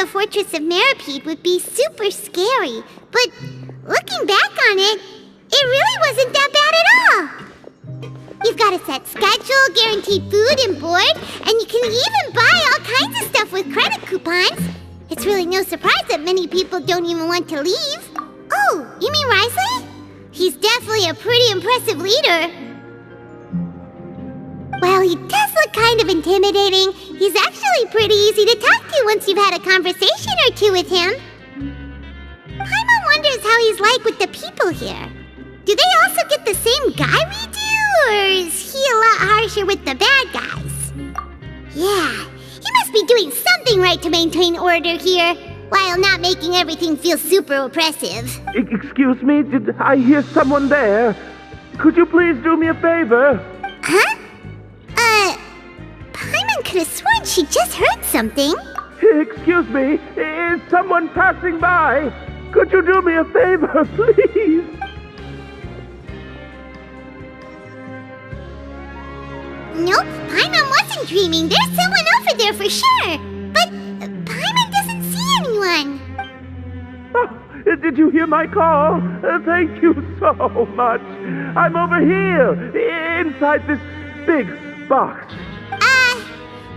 the fortress of Meropide would be super scary, but looking back on it, it really wasn't that bad at all. You've got a set schedule, guaranteed food and board, and you can even buy all kinds of stuff with credit coupons. It's really no surprise that many people don't even want to leave. Oh, you mean Wriothesley? He's definitely a pretty impressive leader. Well, he does look kind of intimidating. He's actually pretty easy to talk to once you've had a conversation or two with him. Paimon wonders how he's like with the people here. Do they also get the same guy we do, or is he a lot harsher with the bad guys? Yeah, he must be doing something right to maintain order here, while not making everything feel super oppressive. Excuse me, did I hear someone there? Could you please do me a favor? Huh? Paimon could have sworn she just heard something. Excuse me, is someone passing by? Could you do me a favor, please? Nope, Paimon wasn't dreaming. There's someone over there for sure. But Paimon doesn't see anyone. Oh, did you hear my call? Thank you so much. I'm over here, inside this big box.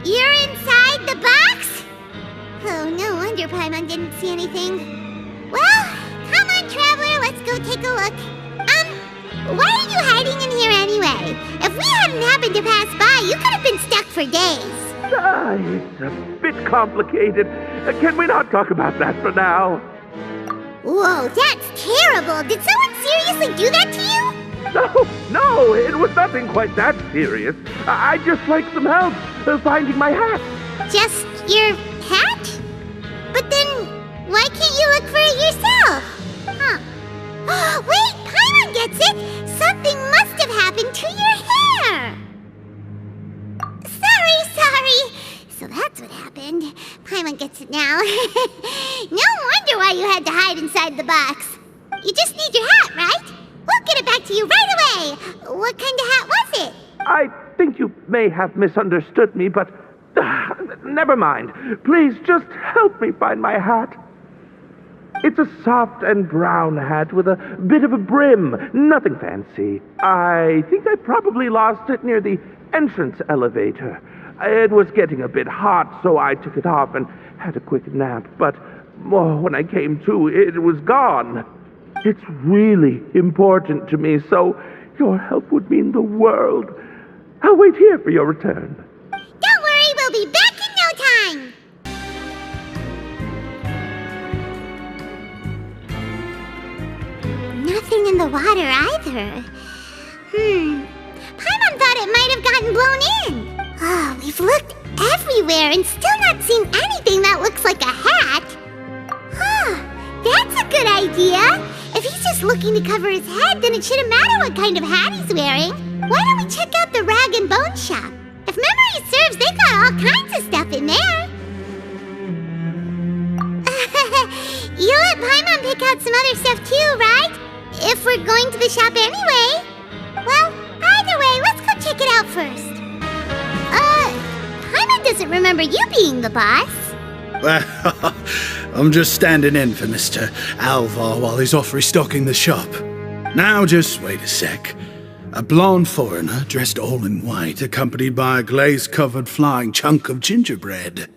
You're inside the box? Oh, no wonder Paimon didn't see anything. Well, come on, traveler, let's go take a look. Why are you hiding in here anyway? If we hadn't happened to pass by, you could have been stuck for days. It's a bit complicated. Can we not talk about that for now? Whoa, that's terrible. Did someone seriously do that to you? No, it was nothing quite that serious. I'd just like some help finding my hat. Just your hat? But then, why can't you look for it yourself? Huh. Wait, Paimon gets it! Something must have happened to your hair! Sorry. So that's what happened. Paimon gets it now. No wonder why you had to hide inside the box. You just need your hat, right? We'll get it back to you right away. What kind of hat was it? I think you may have misunderstood me, but never mind. Please just help me find my hat. It's a soft and brown hat with a bit of a brim. Nothing fancy. I think I probably lost it near the entrance elevator. It was getting a bit hot, so I took it off and had a quick nap. But when I came to, it was gone. It's really important to me, so your help would mean the world. I'll wait here for your return. Don't worry, we'll be back in no time. Nothing in the water either. Paimon thought it might have gotten blown in. Oh, we've looked everywhere and still not seen anything that looks like a hat. That's a good idea. If he's just looking to cover his head, then it shouldn't matter what kind of hat he's wearing. Why don't we check out the rag and bone shop? If memory serves, they got all kinds of stuff in there. You let Paimon pick out some other stuff too, right? If we're going to the shop anyway. Well, either way, let's go check it out first. Paimon doesn't remember you being the boss. Well, I'm just standing in for Mr. Alvar while he's off restocking the shop. Now, just wait a sec. A blonde foreigner, dressed all in white, accompanied by a glaze-covered flying chunk of gingerbread.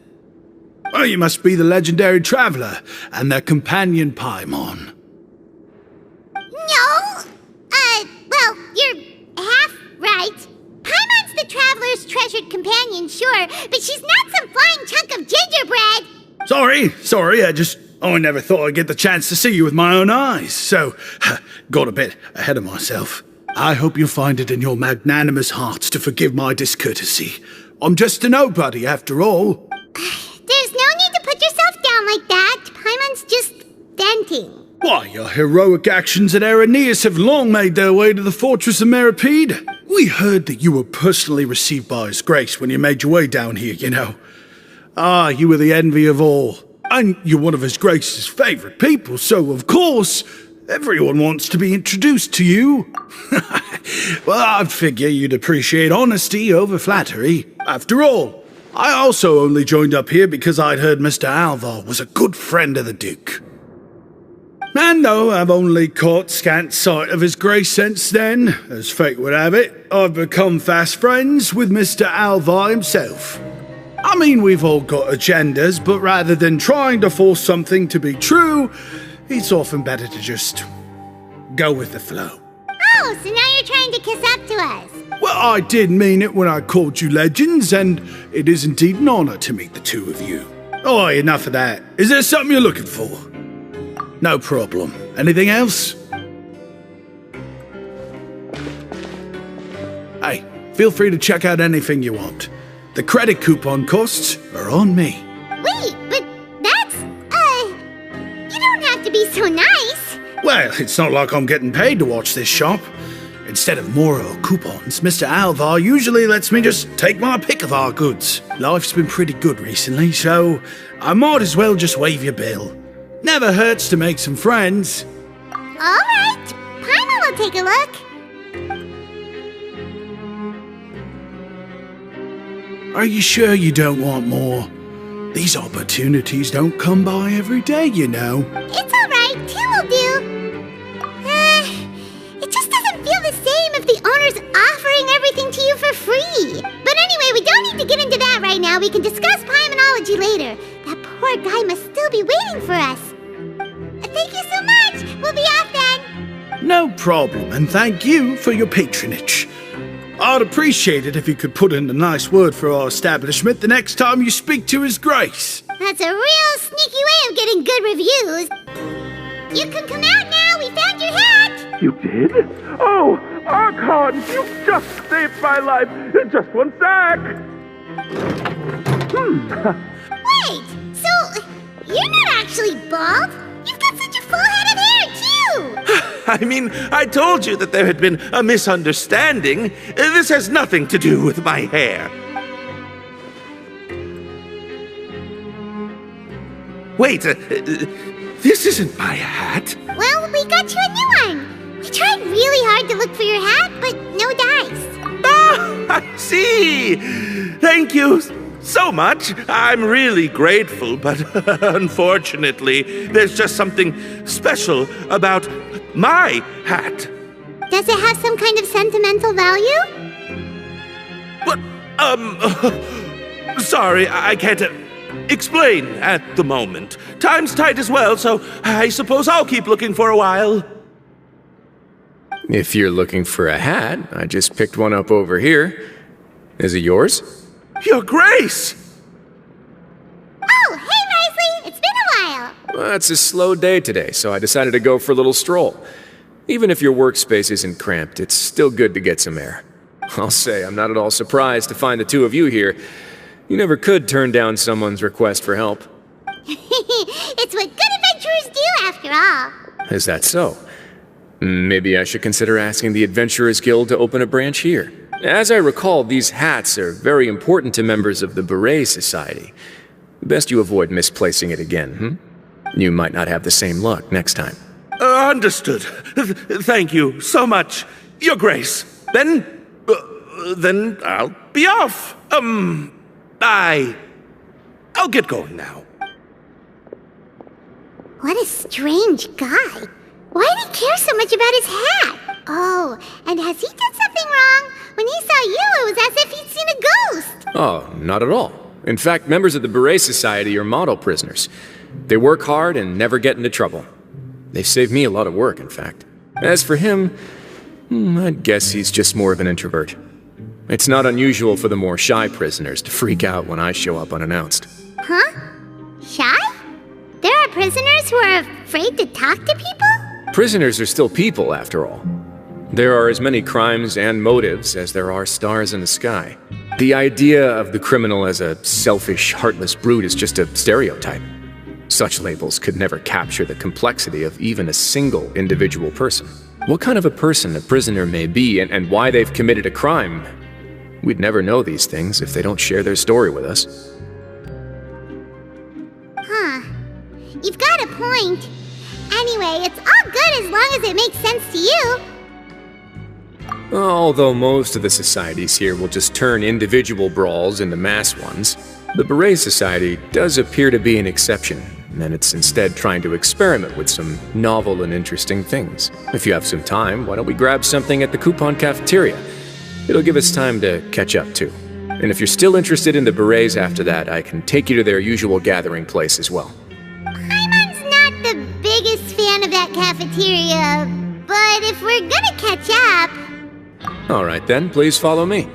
Well, you must be the legendary traveler and their companion Paimon. No! Well, you're half right. Paimon's the traveler's treasured companion, sure, but she's not some flying chunk of gingerbread! Sorry, I never thought I'd get the chance to see you with my own eyes, so got a bit ahead of myself. I hope you find it in your magnanimous hearts to forgive my discourtesy. I'm just a nobody, after all. There's no need to put yourself down like that. Paimon's just venting. Why, your heroic actions at Elynas have long made their way to the fortress of Meropide. We heard that you were personally received by His Grace when you made your way down here, you know. You were the envy of all. And you're one of His Grace's favorite people, so of course, everyone wants to be introduced to you. Well, I'd figure you'd appreciate honesty over flattery. After all, I also only joined up here because I'd heard Mr. Alvar was a good friend of the Duke. And though I've only caught scant sight of his grace since then, as fate would have it, I've become fast friends with Mr. Alvar himself. I mean, we've all got agendas, but rather than trying to force something to be true, it's often better to just go with the flow. Oh, so now you're trying to kiss up to us. Well, I did mean it when I called you legends, and it is indeed an honor to meet the two of you. Oh, enough of that. Is there something you're looking for? No problem. Anything else? Hey, feel free to check out anything you want. The credit coupon costs are on me. Wait, but that's, you don't have to be so nice. Well, it's not like I'm getting paid to watch this shop. Instead of moral coupons, Mr. Alvar usually lets me just take my pick of our goods. Life's been pretty good recently, so I might as well just waive your bill. Never hurts to make some friends. All right, Paimon will take a look. Are you sure you don't want more? These opportunities don't come by every day, you know. It's all right, two will do. It just doesn't feel the same if the owner's offering everything to you for free. But anyway, we don't need to get into that right now. We can discuss Paimonology later. That poor guy must still be waiting for us. Thank you so much. We'll be off then. No problem, and thank you for your patronage. I'd appreciate it if you could put in a nice word for our establishment the next time you speak to His Grace. That's a real sneaky way of getting good reviews. You can come out now. We found your hat. You did? Oh, Archon, you just saved my life. Just one sec. Wait, so you're not actually bald? You've got such a full head of hair, too! I mean, I told you that there had been a misunderstanding. This has nothing to do with my hair. Wait, this isn't my hat. Well, we got you a new one. We tried really hard to look for your hat, but no dice. Ah, I see. Thank you so much. I'm really grateful, but unfortunately, there's just something special about my hat. Does it have some kind of sentimental value? What? Sorry, I can't explain at the moment. Time's tight as well, so I suppose I'll keep looking for a while. If you're looking for a hat, I just picked one up over here. Is it yours? Your Grace! Oh, hey, Wriothesley! It's been a while. Well, it's a slow day today, so I decided to go for a little stroll. Even if your workspace isn't cramped, it's still good to get some air. I'll say, I'm not at all surprised to find the two of you here. You never could turn down someone's request for help. It's what good adventurers do, after all. Is that so? Maybe I should consider asking the Adventurers Guild to open a branch here. As I recall, these hats are very important to members of the Beret Society. Best you avoid misplacing it again, You might not have the same luck next time. Understood. Thank you so much, Your Grace. Then I'll be off. I'll get going now. What a strange guy. Why did he care so much about his hat? Oh, and has he done something wrong? When he saw you, it was as if he'd seen a ghost. Oh, not at all. In fact, members of the Beret Society are model prisoners. They work hard and never get into trouble. They've saved me a lot of work, in fact. As for him, I'd guess he's just more of an introvert. It's not unusual for the more shy prisoners to freak out when I show up unannounced. Huh? Shy? There are prisoners who are afraid to talk to people? Prisoners are still people, after all. There are as many crimes and motives as there are stars in the sky. The idea of the criminal as a selfish, heartless brute is just a stereotype. Such labels could never capture the complexity of even a single individual person. What kind of a person a prisoner may be and why they've committed a crime, we'd never know these things if they don't share their story with us. Huh. You've got a point. Anyway, it's all good as long as it makes sense to you. Although most of the societies here will just turn individual brawls into mass ones, the Beret Society does appear to be an exception, and it's instead trying to experiment with some novel and interesting things. If you have some time, why don't we grab something at the Coupon Cafeteria? It'll give us time to catch up too. And if you're still interested in the Berets after that, I can take you to their usual gathering place as well. Paimon's not the biggest fan of that cafeteria, but if we're gonna catch up... Alright then, please follow me.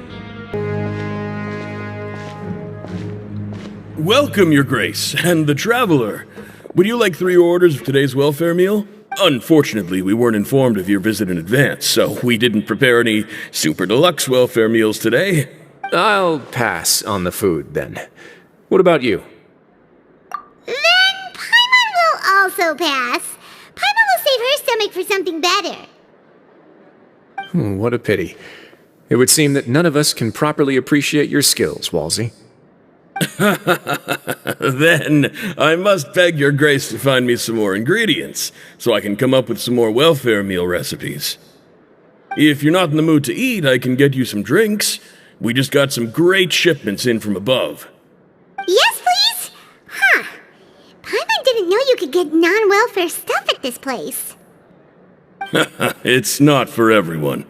Welcome, Your Grace, and the Traveler. Would you like 3 orders of today's welfare meal? Unfortunately, we weren't informed of your visit in advance, so we didn't prepare any super deluxe welfare meals today. I'll pass on the food, then. What about you? Then Paimon will also pass. Paimon will save her stomach for something better. What a pity. It would seem that none of us can properly appreciate your skills, Walsey. Then I must beg Your Grace to find me some more ingredients, so I can come up with some more welfare meal recipes. If you're not in the mood to eat, I can get you some drinks. We just got some great shipments in from above. Yes, please? Huh. Paimon didn't know you could get non-welfare stuff at this place. It's not for everyone.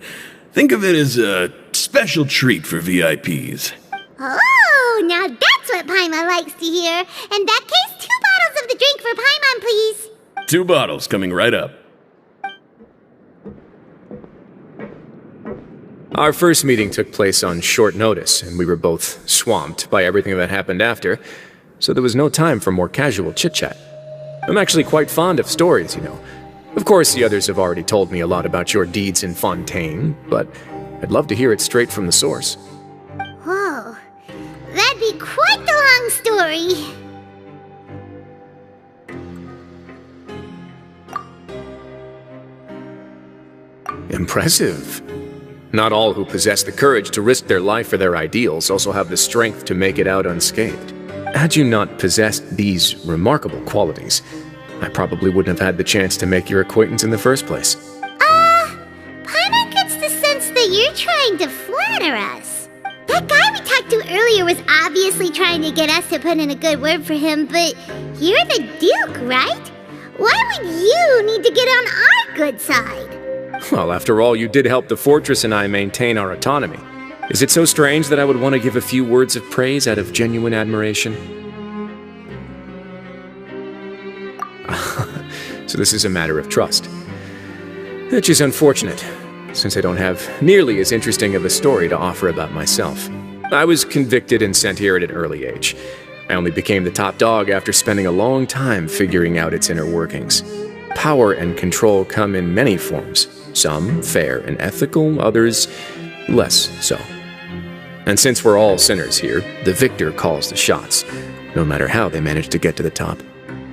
Think of it as a special treat for VIPs. Oh, now that's what Paimon likes to hear. In that case, 2 bottles of the drink for Paimon, please. 2 bottles coming right up. Our first meeting took place on short notice, and we were both swamped by everything that happened after, so there was no time for more casual chit-chat. I'm actually quite fond of stories, you know. Of course, the others have already told me a lot about your deeds in Fontaine, but I'd love to hear it straight from the source. Whoa, that'd be quite the long story. Impressive. Not all who possess the courage to risk their life for their ideals also have the strength to make it out unscathed. Had you not possessed these remarkable qualities, I probably wouldn't have had the chance to make your acquaintance in the first place. Paimon gets the sense that you're trying to flatter us. That guy we talked to earlier was obviously trying to get us to put in a good word for him, but you're the Duke, right? Why would you need to get on our good side? Well, after all, you did help the fortress and I maintain our autonomy. Is it so strange that I would want to give a few words of praise out of genuine admiration? So this is a matter of trust. Which is unfortunate, since I don't have nearly as interesting of a story to offer about myself. I was convicted and sent here at an early age. I only became the top dog after spending a long time figuring out its inner workings. Power and control come in many forms, some fair and ethical, others less so. And since we're all sinners here, the victor calls the shots, no matter how they manage to get to the top.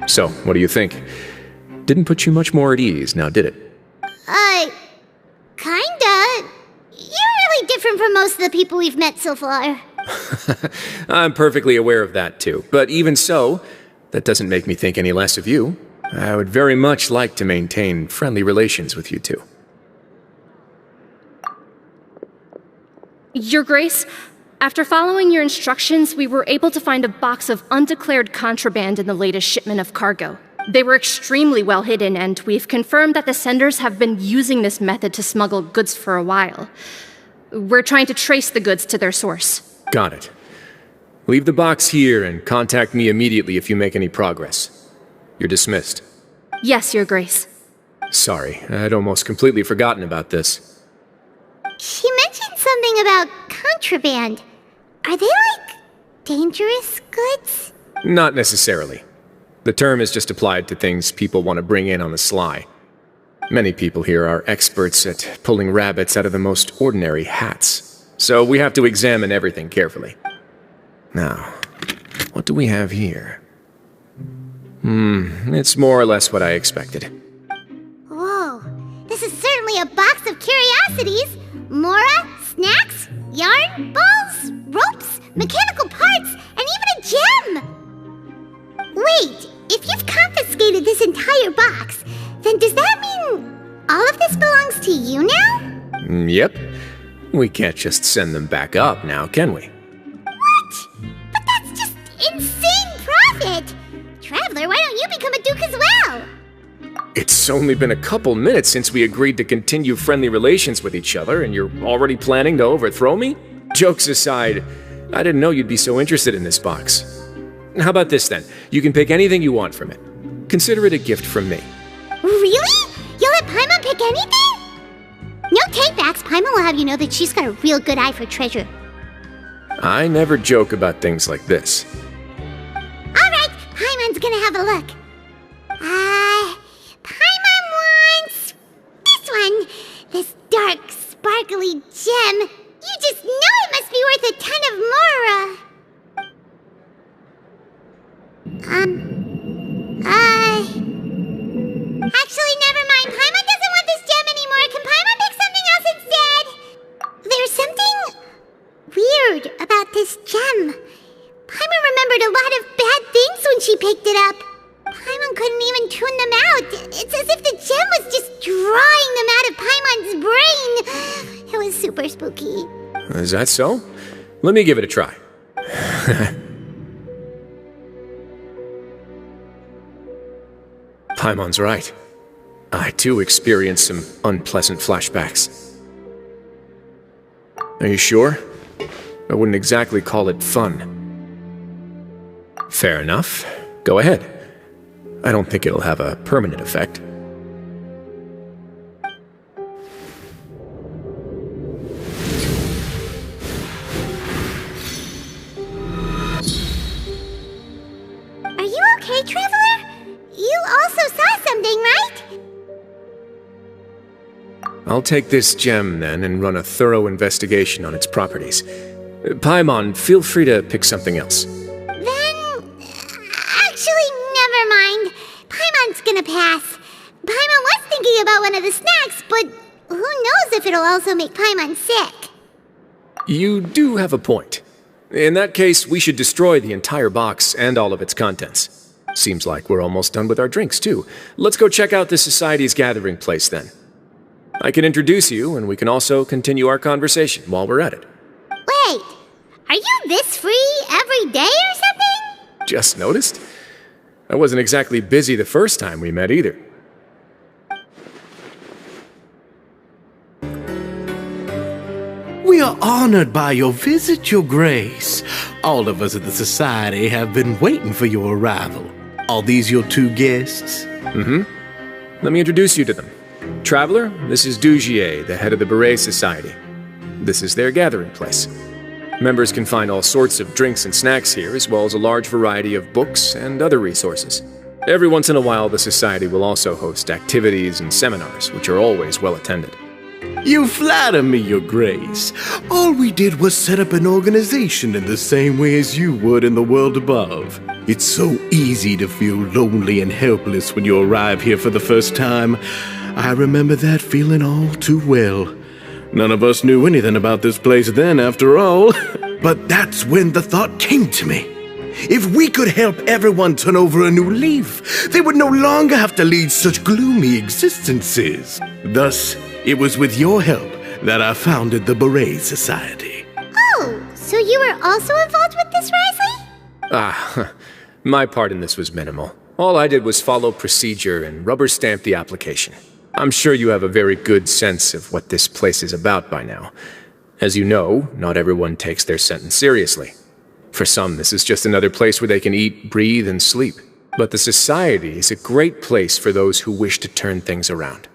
So, what do you think? Didn't put you much more at ease, now did it? Kinda. You're really different from most of the people we've met so far. I'm perfectly aware of that too, but even so, that doesn't make me think any less of you. I would very much like to maintain friendly relations with you two. Your Grace, after following your instructions, we were able to find a box of undeclared contraband in the latest shipment of cargo. They were extremely well hidden, and we've confirmed that the senders have been using this method to smuggle goods for a while. We're trying to trace the goods to their source. Got it. Leave the box here and contact me immediately if you make any progress. You're dismissed. Yes, Your Grace. Sorry, I'd almost completely forgotten about this. She mentioned something about contraband. Are they, dangerous goods? Not necessarily. The term is just applied to things people want to bring in on the sly. Many people here are experts at pulling rabbits out of the most ordinary hats, so we have to examine everything carefully. Now, what do we have here? It's more or less what I expected. Whoa, this is certainly a box of curiosities. Mora, snacks, yarn, balls, ropes, mechanical parts, and even a gem! Wait, if you've confiscated this entire box, then does that mean all of this belongs to you now? Yep. We can't just send them back up now, can we? What? But that's just insane profit! Traveler, why don't you become a duke as well? It's only been a couple minutes since we agreed to continue friendly relations with each other, and you're already planning to overthrow me? Jokes aside, I didn't know you'd be so interested in this box. How about this then? You can pick anything you want from it. Consider it a gift from me. Really? You'll let Paimon pick anything? No take-backs. Paimon will have you know that she's got a real good eye for treasure. I never joke about things like this. Alright, Paimon's gonna have a look. Paimon wants this one. This dark, sparkly gem. You just know it must be worth a ton of more, Actually, never mind. Paimon doesn't want this gem anymore. Can Paimon pick something else instead? There's something weird about this gem. Paimon remembered a lot of bad things when she picked it up. Paimon couldn't even tune them out. It's as if the gem was just drawing them out of Paimon's brain. It was super spooky. Is that so? Let me give it a try. Paimon's right. I too experienced some unpleasant flashbacks. Are you sure? I wouldn't exactly call it fun. Fair enough. Go ahead. I don't think it'll have a permanent effect. Are you okay, Traveler? You also saw something, right? I'll take this gem, then, and run a thorough investigation on its properties. Paimon, feel free to pick something else. Actually, never mind. Paimon's gonna pass. Paimon was thinking about one of the snacks, but who knows if it'll also make Paimon sick. You do have a point. In that case, we should destroy the entire box and all of its contents. Seems like we're almost done with our drinks, too. Let's go check out the Society's gathering place, then. I can introduce you, and we can also continue our conversation while we're at it. Wait, are you this free every day or something? Just noticed? I wasn't exactly busy the first time we met, either. We are honored by your visit, Your Grace. All of us at the Society have been waiting for your arrival. Are these your two guests? Mm-hmm. Let me introduce you to them. Traveler, this is Dugier, the head of the Beret Society. This is their gathering place. Members can find all sorts of drinks and snacks here, as well as a large variety of books and other resources. Every once in a while, the Society will also host activities and seminars, which are always well attended. You flatter me, Your Grace. All we did was set up an organization in the same way as you would in the world above. It's so easy to feel lonely and helpless when you arrive here for the first time. I remember that feeling all too well. None of us knew anything about this place then, after all. But that's when the thought came to me. If we could help everyone turn over a new leaf, they would no longer have to lead such gloomy existences. Thus, it was with your help that I founded the Beret Society. Oh, so you were also involved with this, Wriothesley? My part in this was minimal. All I did was follow procedure and rubber stamp the application. I'm sure you have a very good sense of what this place is about by now. As you know, not everyone takes their sentence seriously. For some, this is just another place where they can eat, breathe, and sleep. But the Society is a great place for those who wish to turn things around.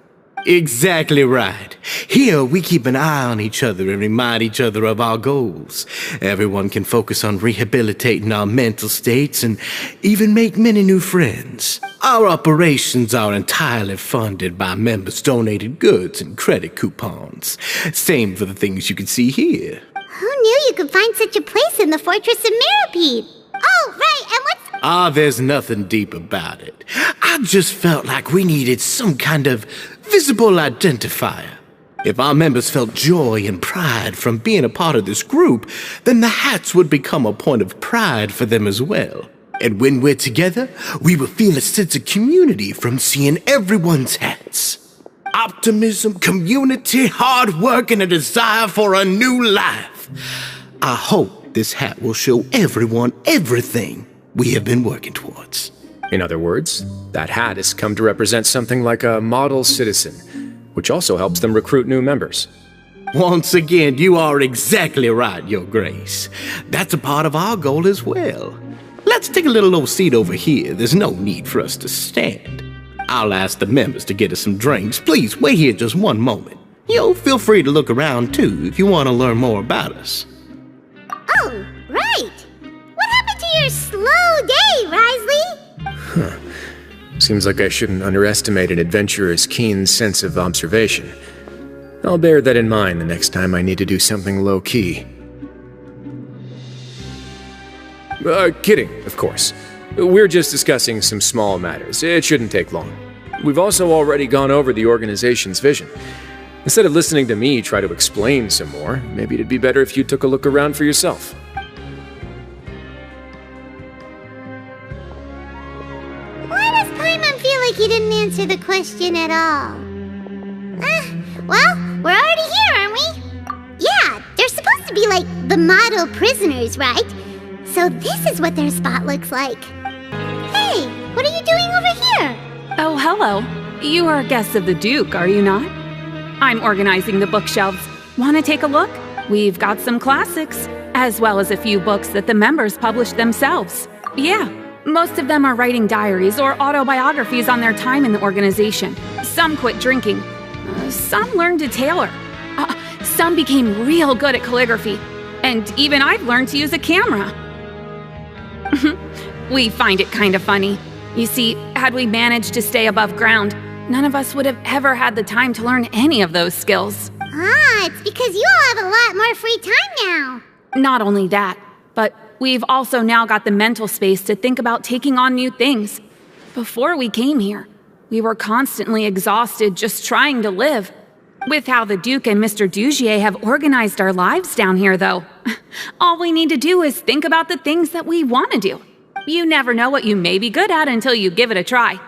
Exactly right. Here, we keep an eye on each other and remind each other of our goals. Everyone can focus on rehabilitating our mental states and even make many new friends. Our operations are entirely funded by members' donated goods and credit coupons. Same for the things you can see here. Who knew you could find such a place in the Fortress of Mirapede? Oh, right, and what's... There's nothing deep about it. I just felt like we needed some kind of visible identifier. If our members felt joy and pride from being a part of this group, then the hats would become a point of pride for them as well. And when we're together, we will feel a sense of community from seeing everyone's hats. optimism, community, hard work, and a desire for a new life. I hope this hat will show everyone everything we have been working towards. In other words, that hat has come to represent something like a model citizen, which also helps them recruit new members. Once again, you are exactly right, Your Grace. That's a part of our goal as well. Let's take a little old seat over here. There's no need for us to stand. I'll ask the members to get us some drinks. Please wait here just one moment. Feel free to look around too if you want to learn more about us. Oh, right. What happened to your slow day, Wriothesley? Seems like I shouldn't underestimate an adventurer's keen sense of observation. I'll bear that in mind the next time I need to do something low-key. Kidding, of course. We're just discussing some small matters. It shouldn't take long. We've also already gone over the organization's vision. Instead of listening to me try to explain some more, maybe it'd be better if you took a look around for yourself. Why does Paimon feel like he didn't answer the question at all? Well, we're already here, aren't we? Yeah, they're supposed to be like the model prisoners, right? So this is what their spot looks like. Hey, what are you doing over here? Oh, hello. You are guests of the Duke, are you not? I'm organizing the bookshelves. Want to take a look? We've got some classics, as well as a few books that the members published themselves. Yeah, most of them are writing diaries or autobiographies on their time in the organization. Some quit drinking. Some learned to tailor. Some became real good at calligraphy. And even I've learned to use a camera. We find it kind of funny. You see, had we managed to stay above ground, none of us would have ever had the time to learn any of those skills. It's because you all have a lot more free time now. Not only that, but we've also now got the mental space to think about taking on new things. Before we came here, we were constantly exhausted just trying to live. With how the Duke and Mr. Dugier have organized our lives down here, though, all we need to do is think about the things that we want to do. You never know what you may be good at until you give it a try.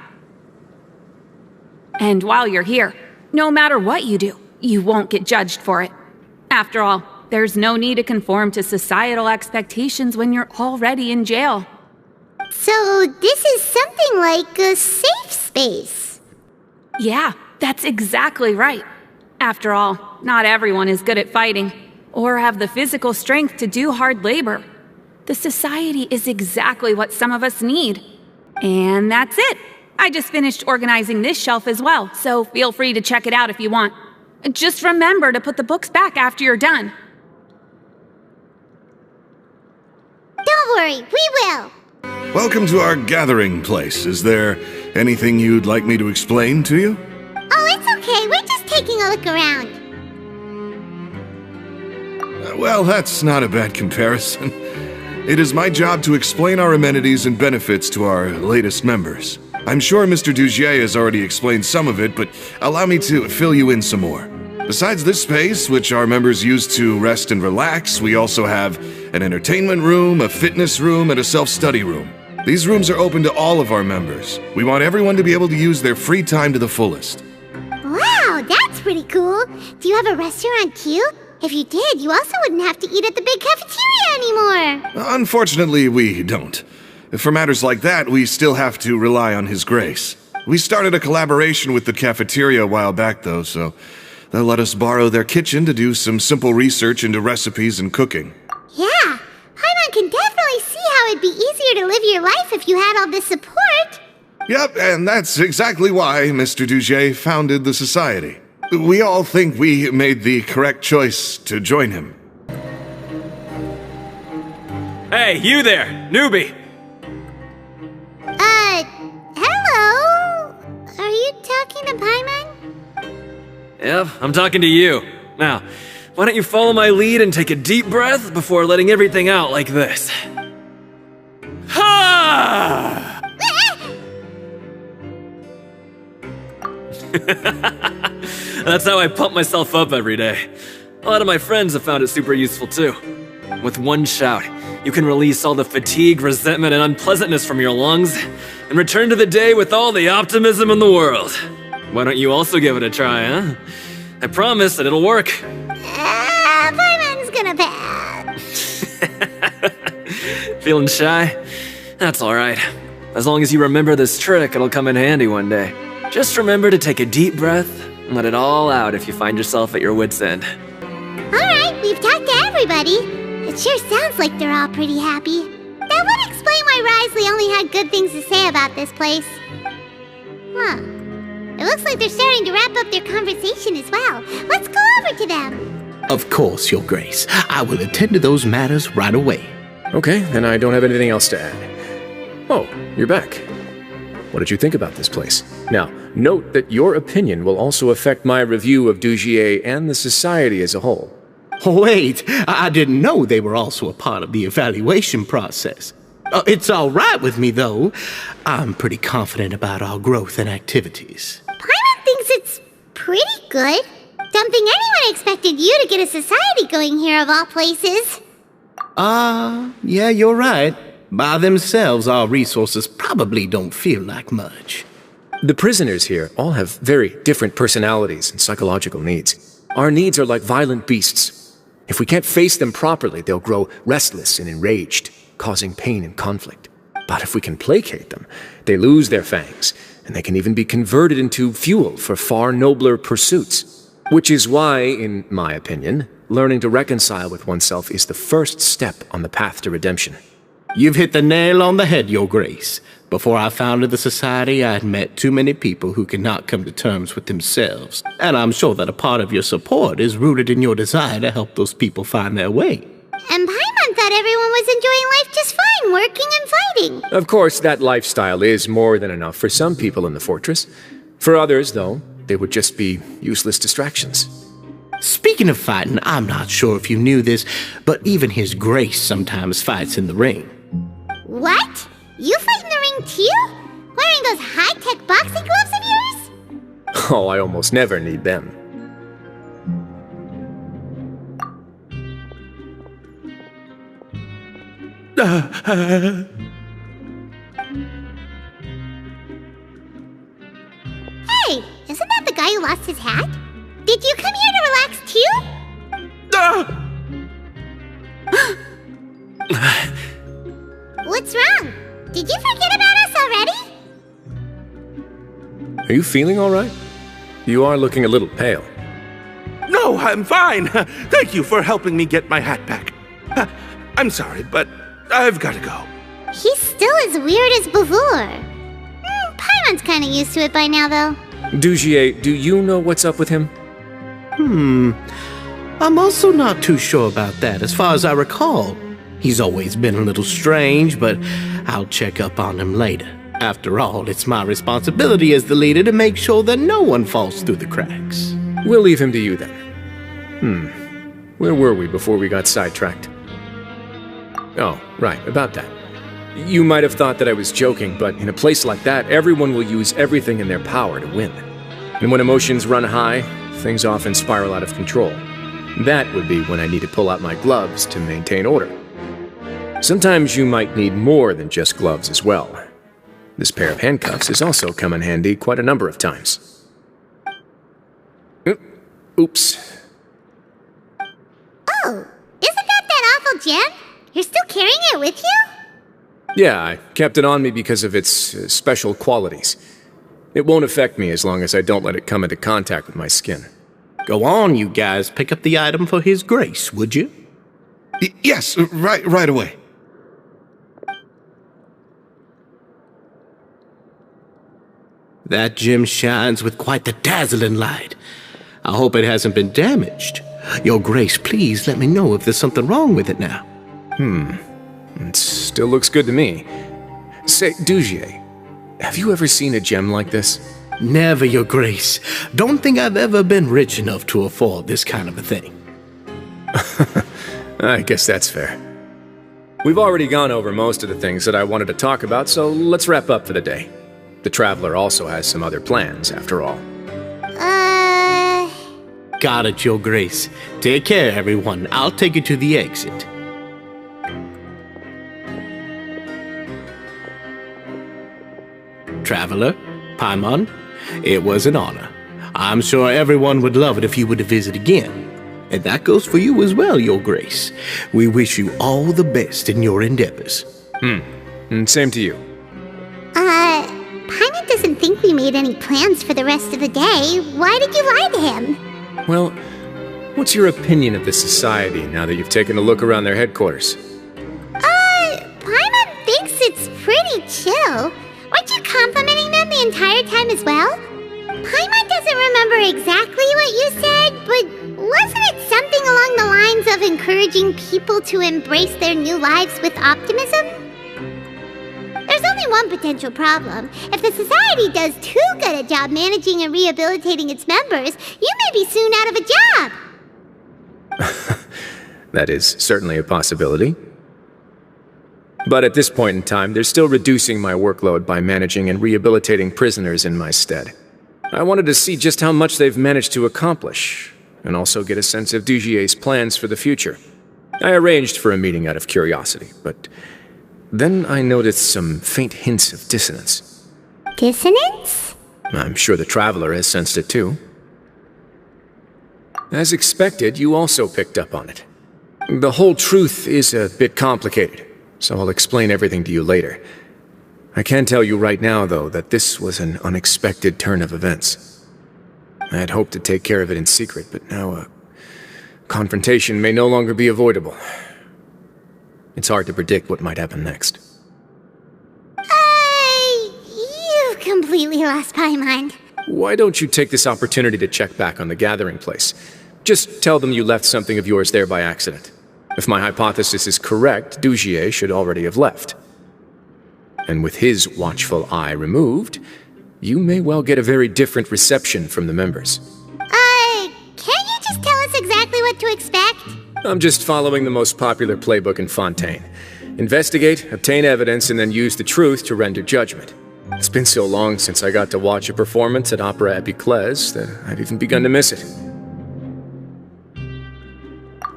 And while you're here, no matter what you do, you won't get judged for it. After all, there's no need to conform to societal expectations when you're already in jail. So this is something like a safe space. Yeah, that's exactly right. After all, not everyone is good at fighting, or have the physical strength to do hard labor. The society is exactly what some of us need. And that's it. I just finished organizing this shelf as well, so feel free to check it out if you want. Just remember to put the books back after you're done. Don't worry, we will. Welcome to our gathering place. Is there anything you'd like me to explain to you? Oh, it's okay. We're just taking a look around. Well, that's not a bad comparison. It is my job to explain our amenities and benefits to our latest members. I'm sure Mr. Dugier has already explained some of it, but allow me to fill you in some more. Besides this space, which our members use to rest and relax, we also have an entertainment room, a fitness room, and a self-study room. These rooms are open to all of our members. We want everyone to be able to use their free time to the fullest. Wow, that's pretty cool. Do you have a restaurant too? If you did, you also wouldn't have to eat at the big cafeteria anymore. Unfortunately, we don't. For matters like that, we still have to rely on His Grace. We started a collaboration with the cafeteria a while back, though, so they'll let us borrow their kitchen to do some simple research into recipes and cooking. Yeah, Paimon can definitely see how it'd be easier to live your life if you had all this support. Yep, and that's exactly why Mr. Dugier founded the society. We all think we made the correct choice to join him. Hey, you there, newbie! Hello? Are you talking to Paimon? Yep, I'm talking to you. Now, why don't you follow my lead and take a deep breath before letting everything out like this? Ha! That's how I pump myself up every day. A lot of my friends have found it super useful too. With one shout, you can release all the fatigue, resentment, and unpleasantness from your lungs and return to the day with all the optimism in the world. Why don't you also give it a try, huh? I promise that it'll work. Paimon's gonna pass. Feeling shy? That's alright. As long as you remember this trick, it'll come in handy one day. Just remember to take a deep breath and let it all out if you find yourself at your wit's end. Alright, we've talked to everybody. It sure sounds like they're all pretty happy. That would explain why Wriothesley only had good things to say about this place. Huh. It looks like they're starting to wrap up their conversation as well. Let's go over to them. Of course, Your Grace. I will attend to those matters right away. Okay, then I don't have anything else to add. Oh, you're back. What did you think about this place? Now, note that your opinion will also affect my review of Dugier and the society as a whole. Wait, I didn't know they were also a part of the evaluation process. It's all right with me, though. I'm pretty confident about our growth and activities. Paimon thinks it's pretty good. Don't think anyone expected you to get a society going here of all places. Yeah, you're right. By themselves, our resources probably don't feel like much. The prisoners here all have very different personalities and psychological needs. Our needs are like violent beasts. If we can't face them properly, they'll grow restless and enraged, causing pain and conflict. But if we can placate them, they lose their fangs, and they can even be converted into fuel for far nobler pursuits. Which is why, in my opinion, learning to reconcile with oneself is the first step on the path to redemption. You've hit the nail on the head, Your Grace. Before I founded the society, I had met too many people who could not come to terms with themselves. And I'm sure that a part of your support is rooted in your desire to help those people find their way. And Paimon thought everyone was enjoying life just fine, working and fighting. Of course, that lifestyle is more than enough for some people in the fortress. For others, though, they would just be useless distractions. Speaking of fighting, I'm not sure if you knew this, but even His Grace sometimes fights in the ring. What? You fight in the ring too? Wearing those high-tech boxing gloves of yours? Oh, I almost never need them. Hey, isn't that the guy who lost his hat? Did you come here to relax too? What's wrong? Did you forget about us already? Are you feeling all right? You are looking a little pale. No, I'm fine. Thank you for helping me get my hat back. I'm sorry, but I've got to go. He's still as weird as before. Paimon's kind of used to it by now, though. Dugier, do you know what's up with him? I'm also not too sure about that. As far as I recall, he's always been a little strange, but I'll check up on him later. After all, it's my responsibility as the leader to make sure that no one falls through the cracks. We'll leave him to you then. Where were we before we got sidetracked? Oh, right, about that. You might have thought that I was joking, but in a place like that, everyone will use everything in their power to win. And when emotions run high, things often spiral out of control. That would be when I need to pull out my gloves to maintain order. Sometimes you might need more than just gloves as well. This pair of handcuffs has also come in handy quite a number of times. Oops. Oh, isn't that awful gem? You're still carrying it with you? Yeah, I kept it on me because of its special qualities. It won't affect me as long as I don't let it come into contact with my skin. Go on, you guys. Pick up the item for His Grace, would you? Yes, right away. That gem shines with quite the dazzling light. I hope it hasn't been damaged. Your Grace, please let me know if there's something wrong with it now. It still looks good to me. Say, Dugier, have you ever seen a gem like this? Never, Your Grace. Don't think I've ever been rich enough to afford this kind of a thing. I guess that's fair. We've already gone over most of the things that I wanted to talk about, so let's wrap up for the day. The Traveler also has some other plans, after all. Got it, Your Grace. Take care, everyone. I'll take you to the exit. Traveler, Paimon, It was an honor. I'm sure everyone would love it if you were to visit again. And that goes for you as well, Your Grace. We wish you all the best in your endeavors. And same to you. Paimon doesn't think we made any plans for the rest of the day. Why did you lie to him? Well, what's your opinion of this society now that you've taken a look around their headquarters? Paimon thinks it's pretty chill. Weren't you complimenting them the entire time as well? Paimon doesn't remember exactly what you said, but wasn't it something along the lines of encouraging people to embrace their new lives with optimism? There's only one potential problem. If the society does too good a job managing and rehabilitating its members, you may be soon out of a job. That is certainly a possibility. But at this point in time, they're still reducing my workload by managing and rehabilitating prisoners in my stead. I wanted to see just how much they've managed to accomplish, and also get a sense of Dugier's plans for the future. I arranged for a meeting out of curiosity, but then I noticed some faint hints of dissonance. Dissonance? I'm sure the Traveler has sensed it too. As expected, you also picked up on it. The whole truth is a bit complicated, so I'll explain everything to you later. I can tell you right now, though, that this was an unexpected turn of events. I had hoped to take care of it in secret, but now a confrontation may no longer be avoidable. It's hard to predict what might happen next. You've completely lost my mind. Why don't you take this opportunity to check back on the gathering place? Just tell them you left something of yours there by accident. If my hypothesis is correct, Dugier should already have left. And with his watchful eye removed, you may well get a very different reception from the members. Can't you just tell us exactly what to expect? I'm just following the most popular playbook in Fontaine. Investigate, obtain evidence, and then use the truth to render judgment. It's been so long since I got to watch a performance at Opera Epiclese that I've even begun to miss it.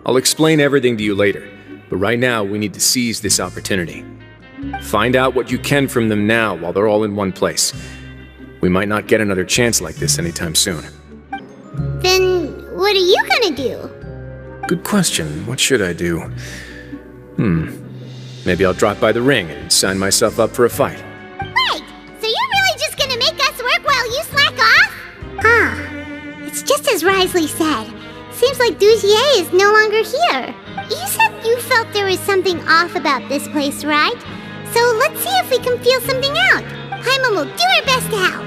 I'll explain everything to you later, but right now we need to seize this opportunity. Find out what you can from them now while they're all in one place. We might not get another chance like this anytime soon. Then what are you gonna do? Good question. What should I do? Maybe I'll drop by the ring and sign myself up for a fight. Wait, so you're really just gonna make us work while you slack off? It's just as Wriothesley said. Seems like Dugier is no longer here. You said you felt there was something off about this place, right? So let's see if we can feel something out. Paimon will do her best to help.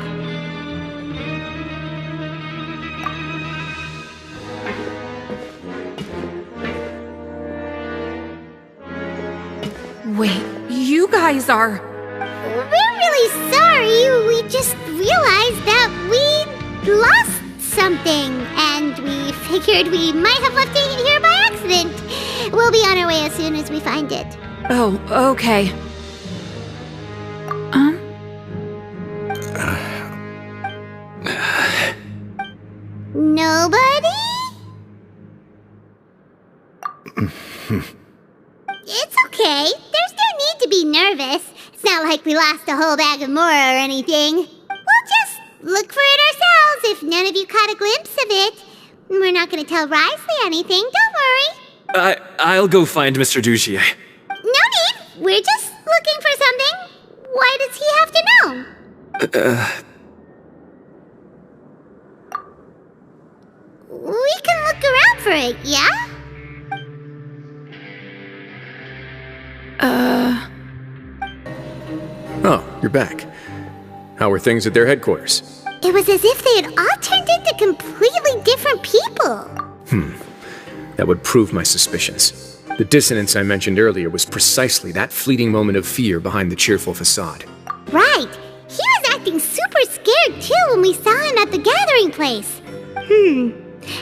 Wait, you guys are... We're really sorry. We just realized that we lost something, and we figured we might have left it here by accident. We'll be on our way as soon as we find it. Oh, okay. Nobody? It's okay. There's no need to be nervous. It's not like we lost a whole bag of Mora or anything. We'll just look for it ourselves if none of you caught a glimpse of it. We're not going to tell Wriothesley anything, don't worry. I'll go find Mr. Dugier. No need. We're just looking for something. Why does he have to know? We can look around for it, yeah? Oh, you're back. How are things at their headquarters? It was as if they had all turned into completely different people. That would prove my suspicions. The dissonance I mentioned earlier was precisely that fleeting moment of fear behind the cheerful facade. Right. He was acting super scared too when we saw him at the gathering place.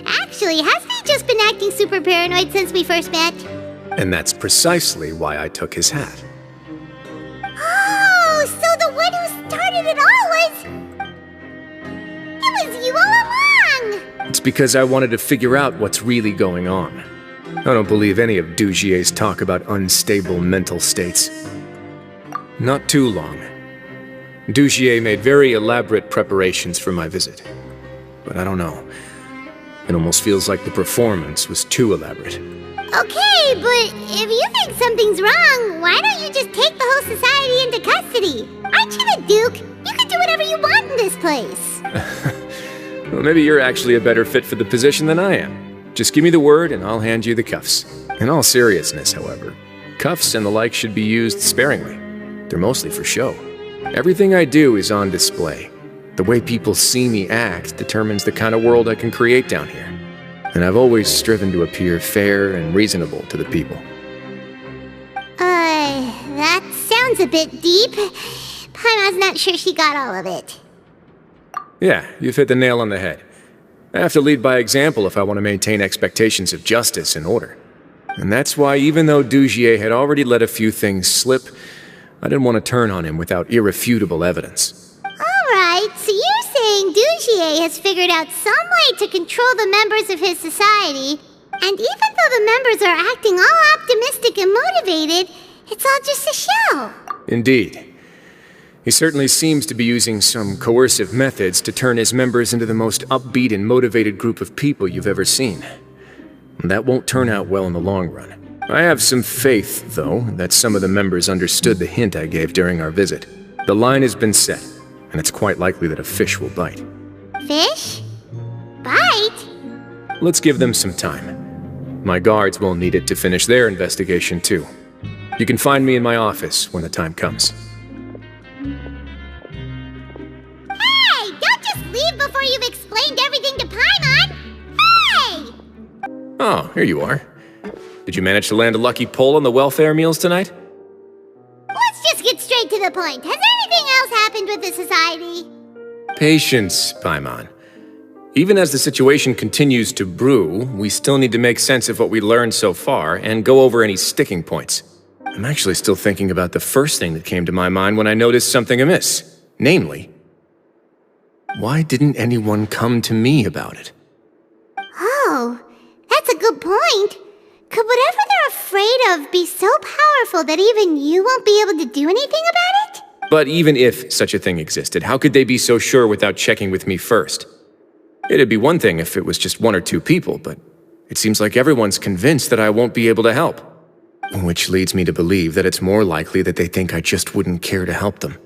Actually, hasn't he just been acting super paranoid since we first met? And that's precisely why I took his hat. Oh, so the one who started it all was... It was you all along! It's because I wanted to figure out what's really going on. I don't believe any of Dugier's talk about unstable mental states. Not too long. Dugier made very elaborate preparations for my visit. But I don't know. It almost feels like the performance was too elaborate. Okay, but if you think something's wrong, why don't you just take the whole society into custody? Aren't you the Duke? You can do whatever you want in this place. Well, maybe you're actually a better fit for the position than I am. Just give me the word and I'll hand you the cuffs. In all seriousness, however, cuffs and the like should be used sparingly. They're mostly for show. Everything I do is on display. The way people see me act determines the kind of world I can create down here. And I've always striven to appear fair and reasonable to the people. That sounds a bit deep. Paimon's not sure she got all of it. Yeah, you've hit the nail on the head. I have to lead by example if I want to maintain expectations of justice and order. And that's why even though Dugier had already let a few things slip, I didn't want to turn on him without irrefutable evidence. Alright, so you're saying Dugier has figured out some way to control the members of his society, and even though the members are acting all optimistic and motivated, it's all just a show. Indeed. He certainly seems to be using some coercive methods to turn his members into the most upbeat and motivated group of people you've ever seen. And that won't turn out well in the long run. I have some faith, though, that some of the members understood the hint I gave during our visit. The line has been set, and it's quite likely that a fish will bite. Fish? Bite? Let's give them some time. My guards will need it to finish their investigation, too. You can find me in my office when the time comes. Hey! Don't just leave before you've explained everything to Paimon! Hey! Oh, here you are. Did you manage to land a lucky pull on the welfare meals tonight? Let's just get straight to the point. Has anything else happened with the society? Patience, Paimon. Even as the situation continues to brew, we still need to make sense of what we learned so far and go over any sticking points. I'm actually still thinking about the first thing that came to my mind when I noticed something amiss. Namely, why didn't anyone come to me about it? Oh, that's a good point. Could whatever they're afraid of be so powerful that even you won't be able to do anything about it? But even if such a thing existed, how could they be so sure without checking with me first? It'd be one thing if it was just one or two people, but it seems like everyone's convinced that I won't be able to help. Which leads me to believe that it's more likely that they think I just wouldn't care to help them.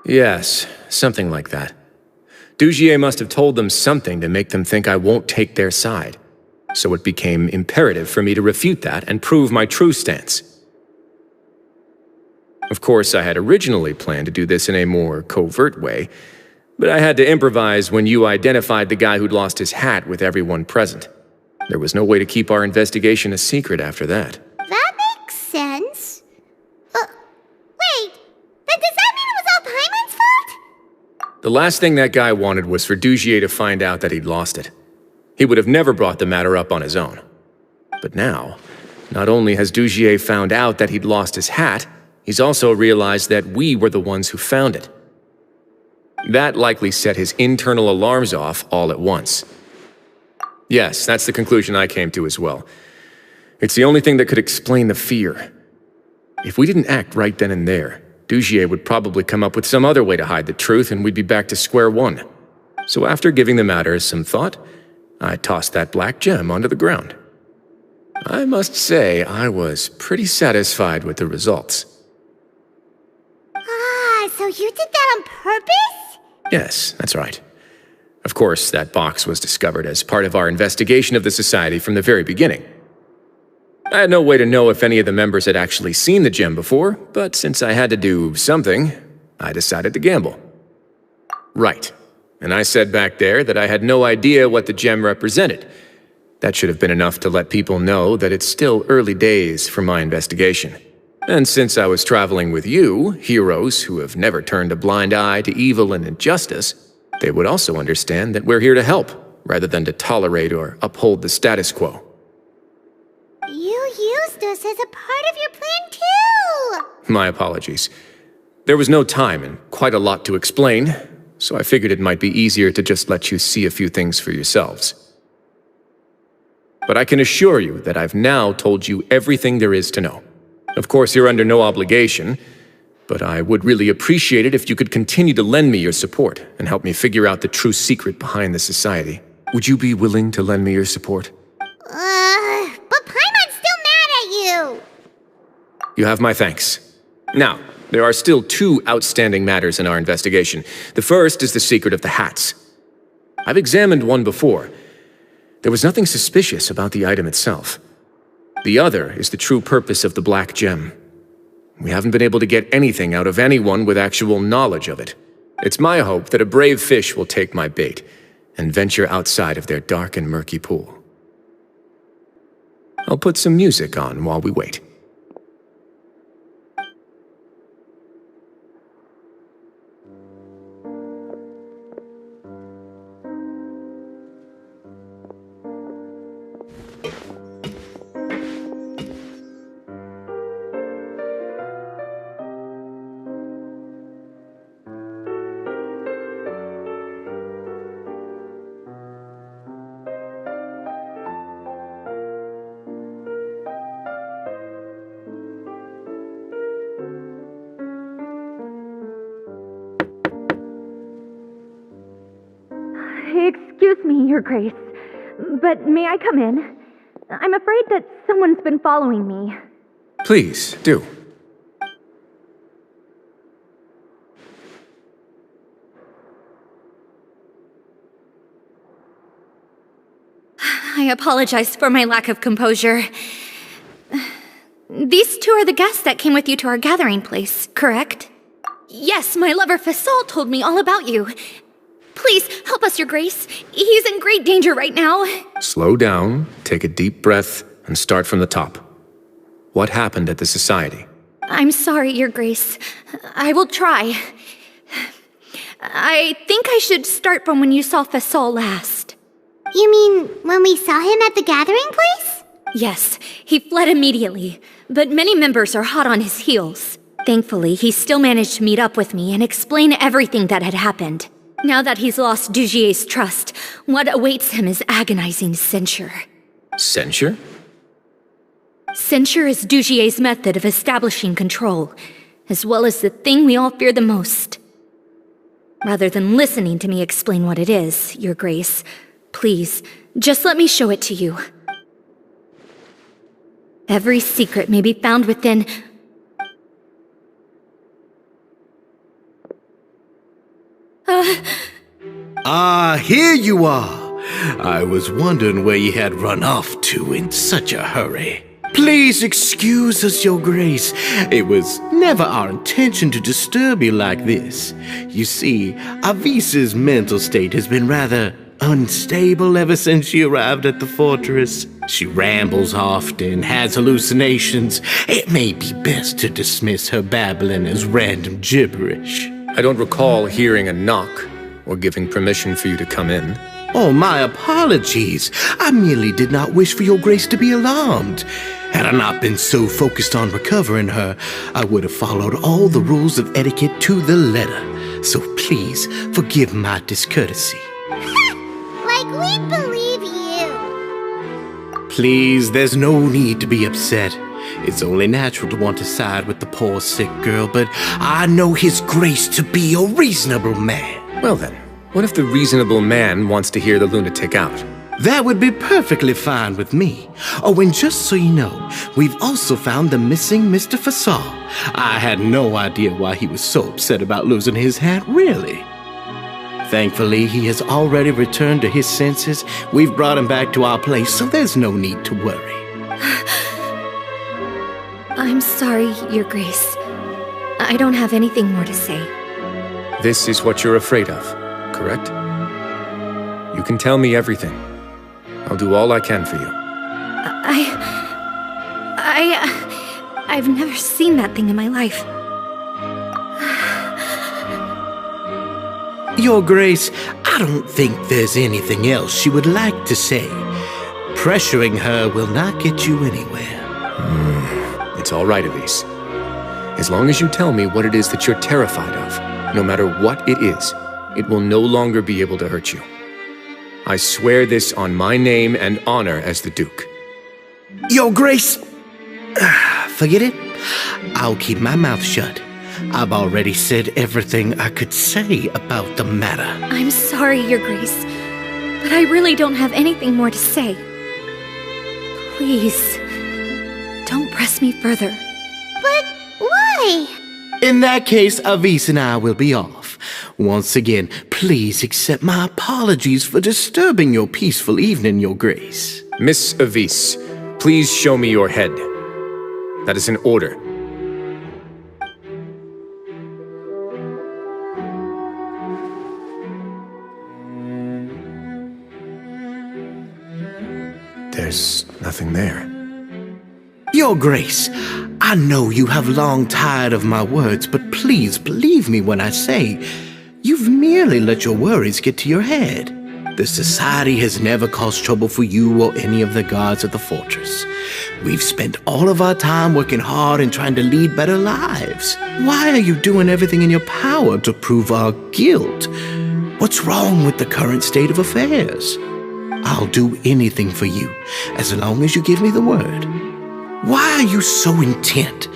Yes, something like that. Dugier must have told them something to make them think I won't take their side. So it became imperative for me to refute that and prove my true stance. Of course, I had originally planned to do this in a more covert way, but I had to improvise when you identified the guy who'd lost his hat with everyone present. There was no way to keep our investigation a secret after that. That makes sense. Wait, then does that mean it was all Paimon's fault? The last thing that guy wanted was for Dugier to find out that he'd lost it. He would have never brought the matter up on his own. But now, not only has Dugier found out that he'd lost his hat, he's also realized that we were the ones who found it. That likely set his internal alarms off all at once. Yes, that's the conclusion I came to as well. It's the only thing that could explain the fear. If we didn't act right then and there, Dugier would probably come up with some other way to hide the truth and we'd be back to square one. So after giving the matter some thought, I tossed that black gem onto the ground. I must say I was pretty satisfied with the results. So you did that on purpose? Yes, that's right. Of course, that box was discovered as part of our investigation of the society from the very beginning. I had no way to know if any of the members had actually seen the gem before, but since I had to do something, I decided to gamble. Right. And I said back there that I had no idea what the gem represented. That should have been enough to let people know that it's still early days for my investigation. And since I was traveling with you, heroes who have never turned a blind eye to evil and injustice, they would also understand that we're here to help, rather than to tolerate or uphold the status quo. You used us as a part of your plan too! My apologies. There was no time and quite a lot to explain, so I figured it might be easier to just let you see a few things for yourselves. But I can assure you that I've now told you everything there is to know. Of course, you're under no obligation, but I would really appreciate it if you could continue to lend me your support and help me figure out the true secret behind the society. Would you be willing to lend me your support? But Paimon's still mad at you! You have my thanks. Now, there are still 2 outstanding matters in our investigation. The first is the secret of the hats. I've examined one before. There was nothing suspicious about the item itself. The other is the true purpose of the black gem. We haven't been able to get anything out of anyone with actual knowledge of it. It's my hope that a brave fish will take my bait and venture outside of their dark and murky pool. I'll put some music on while we wait. Excuse me, Your Grace, but may I come in? I'm afraid that someone's been following me. Please, do. I apologize for my lack of composure. These 2 are the guests that came with you to our gathering place, correct? Yes, my lover Fasol told me all about you. Please, help us, Your Grace. He's in great danger right now. Slow down, take a deep breath, and start from the top. What happened at the society? I'm sorry, Your Grace. I will try. I think I should start from when you saw Fasol last. You mean when we saw him at the gathering place? Yes, he fled immediately, but many members are hot on his heels. Thankfully, he still managed to meet up with me and explain everything that had happened. Now that he's lost Dugier's trust, what awaits him is agonizing censure. Censure? Censure is Dugier's method of establishing control, as well as the thing we all fear the most. Rather than listening to me explain what it is, Your Grace, please, just let me show it to you. Every secret may be found within... Here you are. I was wondering where you had run off to in such a hurry. Please excuse us, Your Grace. It was never our intention to disturb you like this. You see, Avisa's mental state has been rather unstable ever since she arrived at the fortress. She rambles often, has hallucinations. It may be best to dismiss her babbling as random gibberish. I don't recall hearing a knock or giving permission for you to come in. Oh, my apologies. I merely did not wish for Your Grace to be alarmed. Had I not been so focused on recovering her, I would have followed all the rules of etiquette to the letter. So please, forgive my discourtesy. Like we believe you. Please, there's no need to be upset. It's only natural to want to side with the poor sick girl, but I know His Grace to be a reasonable man. Well then, what if the reasonable man wants to hear the lunatic out? That would be perfectly fine with me. Oh, and just so you know, we've also found the missing Mr. Fasol. I had no idea why he was so upset about losing his hat, really. Thankfully, he has already returned to his senses. We've brought him back to our place, so there's no need to worry. I'm sorry, Your Grace. I don't have anything more to say. This is what you're afraid of, correct? You can tell me everything. I'll do all I can for you. I've never seen that thing in my life. Your Grace, I don't think there's anything else she would like to say. Pressuring her will not get you anywhere. It's all right, Elise. As long as you tell me what it is that you're terrified of, no matter what it is, it will no longer be able to hurt you. I swear this on my name and honor as the Duke. Your Grace, forget it. I'll keep my mouth shut. I've already said everything I could say about the matter. I'm sorry, Your Grace, but I really don't have anything more to say. Please, don't press me further. But why? In that case, Avis and I will be off. Once again, please accept my apologies for disturbing your peaceful evening, Your Grace. Miss Avis, please show me your head. That is an order. There's nothing there. Your Grace, I know you have long tired of my words, but please believe me when I say you've merely let your worries get to your head. The Society has never caused trouble for you or any of the guards at the fortress. We've spent all of our time working hard and trying to lead better lives. Why are you doing everything in your power to prove our guilt? What's wrong with the current state of affairs? I'll do anything for you, as long as you give me the word. Why are you so intent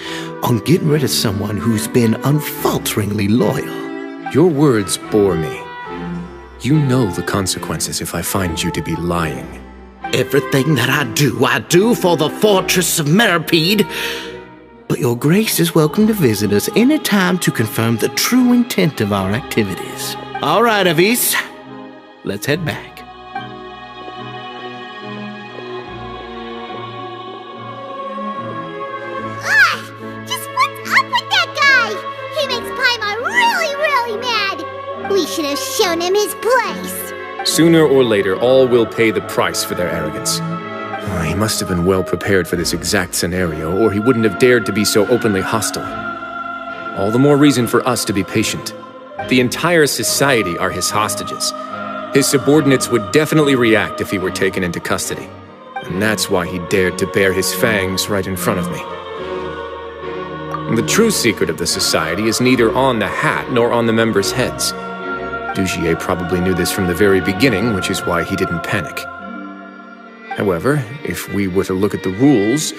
on getting rid of someone who's been unfalteringly loyal? Your words bore me. You know the consequences if I find you to be lying. Everything that I do for the Fortress of Meripede. But Your Grace is welcome to visit us any time to confirm the true intent of our activities. All right, Avis, let's head back. Just what's up with that guy? He makes Paimon really mad. We should have shown him his place. Sooner or later, all will pay the price for their arrogance. He must have been well prepared for this exact scenario, or he wouldn't have dared to be so openly hostile. All the more reason for us to be patient. The entire society are his hostages. His subordinates would definitely react if he were taken into custody. And that's why he dared to bare his fangs right in front of me. The true secret of the society is neither on the hat nor on the members' heads. Dugier probably knew this from the very beginning, which is why he didn't panic. However, if we were to look at the rules,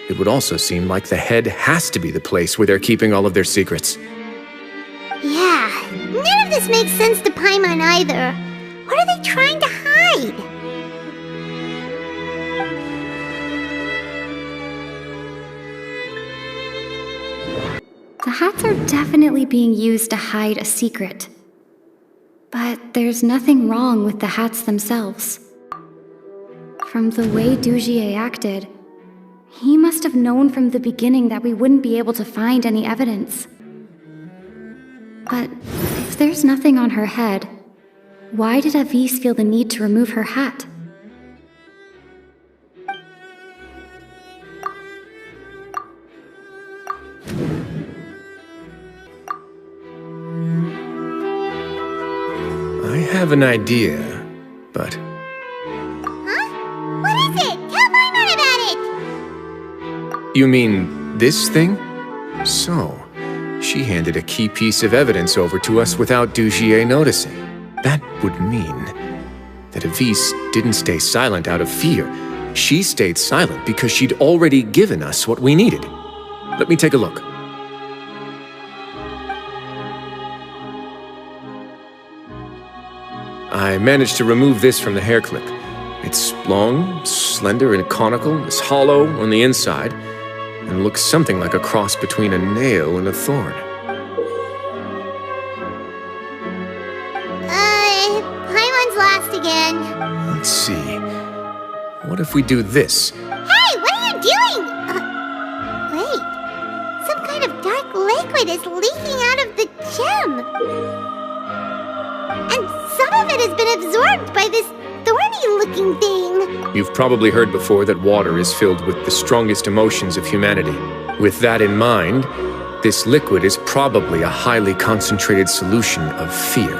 it would also seem like the head has to be the place where they're keeping all of their secrets. Yeah, none of this makes sense to Paimon either. What are they trying to hide? The hats are definitely being used to hide a secret. But there's nothing wrong with the hats themselves. From the way Dugier acted, he must have known from the beginning that we wouldn't be able to find any evidence. But if there's nothing on her head, why did Avis feel the need to remove her hat? I have an idea, but... Huh? What is it? Tell Paimon about it! You mean this thing? So, she handed a key piece of evidence over to us without Dugier noticing. That would mean that Avis didn't stay silent out of fear. She stayed silent because she'd already given us what we needed. Let me take a look. I managed to remove this from the hair clip. It's long, slender, and conical, it's hollow on the inside, and looks something like a cross between a nail and a thorn. Paimon's lost again. Let's see. What if we do this? Hey, what are you doing? Wait. Some kind of dark liquid is leaking out of the gem. And some of it has been absorbed by this thorny-looking thing. You've probably heard before that water is filled with the strongest emotions of humanity. With that in mind, this liquid is probably a highly concentrated solution of fear.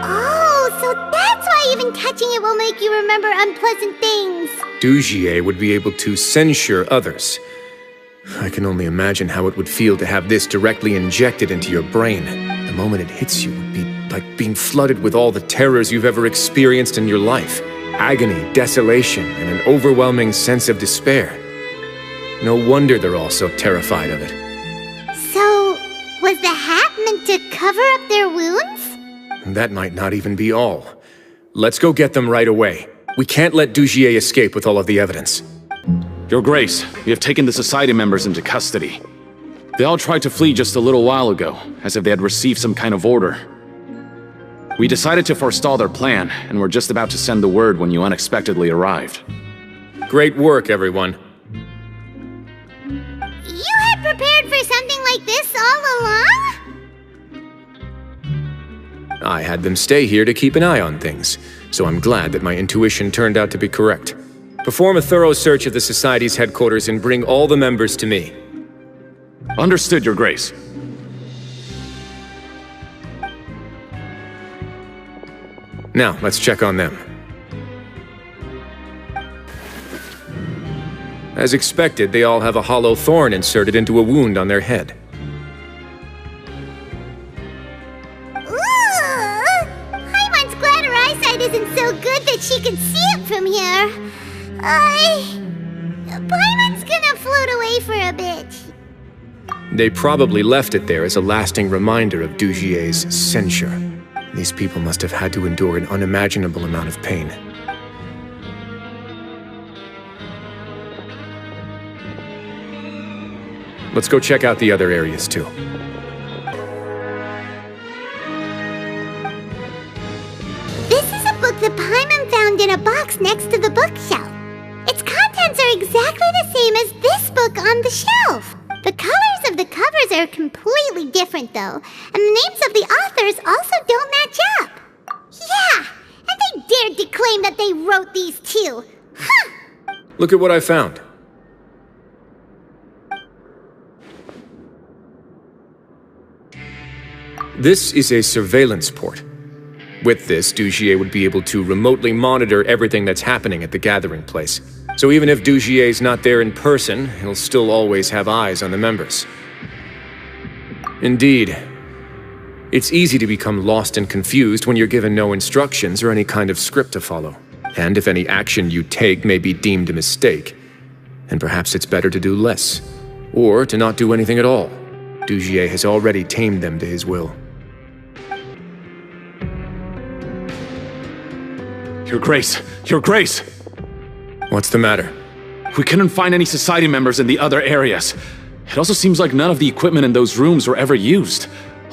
Oh, so that's why even touching it will make you remember unpleasant things. Dugier would be able to censure others. I can only imagine how it would feel to have this directly injected into your brain. The moment it hits you would be like being flooded with all the terrors you've ever experienced in your life. Agony, desolation, and an overwhelming sense of despair. No wonder they're all so terrified of it. So, was the that meant to cover up their wounds? That might not even be all. Let's go get them right away. We can't let Dugier escape with all of the evidence. Your Grace, we have taken the Society members into custody. They all tried to flee just a little while ago, as if they had received some kind of order. We decided to forestall their plan, and were just about to send the word when you unexpectedly arrived. Great work, everyone. You had prepared for something like this all along? I had them stay here to keep an eye on things, so I'm glad that my intuition turned out to be correct. Perform a thorough search of the Society's headquarters and bring all the members to me. Understood, Your Grace. Now, let's check on them. As expected, they all have a hollow thorn inserted into a wound on their head. Paimon's glad her eyesight isn't so good that she can see it from here. Paimon's gonna float away for a bit. They probably left it there as a lasting reminder of Dugier's censure. These people must have had to endure an unimaginable amount of pain. Let's go check out the other areas, too. This is a book that Paimon found in a box next to the bookshelf. Its contents are exactly the same as this book on the shelf. The colors of the covers are completely different, though, and the names of the authors also don't match up. Yeah, and they dared to claim that they wrote these too. Huh! Look at what I found. This is a surveillance port. With this, Dugier would be able to remotely monitor everything that's happening at the gathering place. So even if Dugier's not there in person, he'll still always have eyes on the members. Indeed. It's easy to become lost and confused when you're given no instructions or any kind of script to follow. And if any action you take may be deemed a mistake, then perhaps it's better to do less. Or to not do anything at all. Dugier has already tamed them to his will. Your Grace! Your Grace! What's the matter? We couldn't find any Society members in the other areas. It also seems like none of the equipment in those rooms were ever used.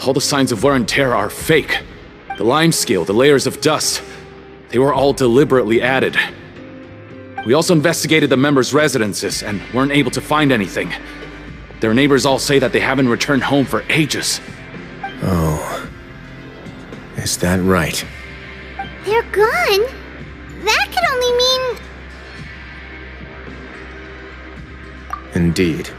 All the signs of wear and tear are fake. The lime scale, the layers of dust, they were all deliberately added. We also investigated the members' residences and weren't able to find anything. Their neighbors all say that they haven't returned home for ages. Oh. Is that right? They're gone? That could only mean... Indeed.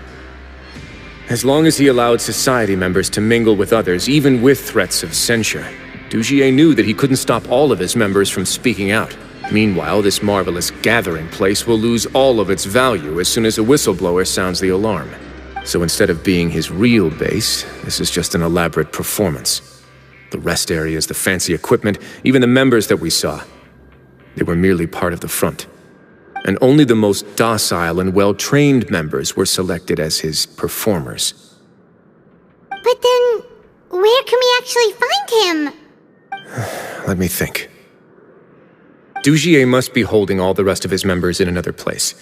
As long as he allowed Society members to mingle with others, even with threats of censure, Dugier knew that he couldn't stop all of his members from speaking out. Meanwhile, this marvelous gathering place will lose all of its value as soon as a whistleblower sounds the alarm. So instead of being his real base, this is just an elaborate performance. The rest areas, the fancy equipment, even the members that we saw, they were merely part of the front. And only the most docile and well-trained members were selected as his performers. But then, where can we actually find him? Let me think. Dugier must be holding all the rest of his members in another place.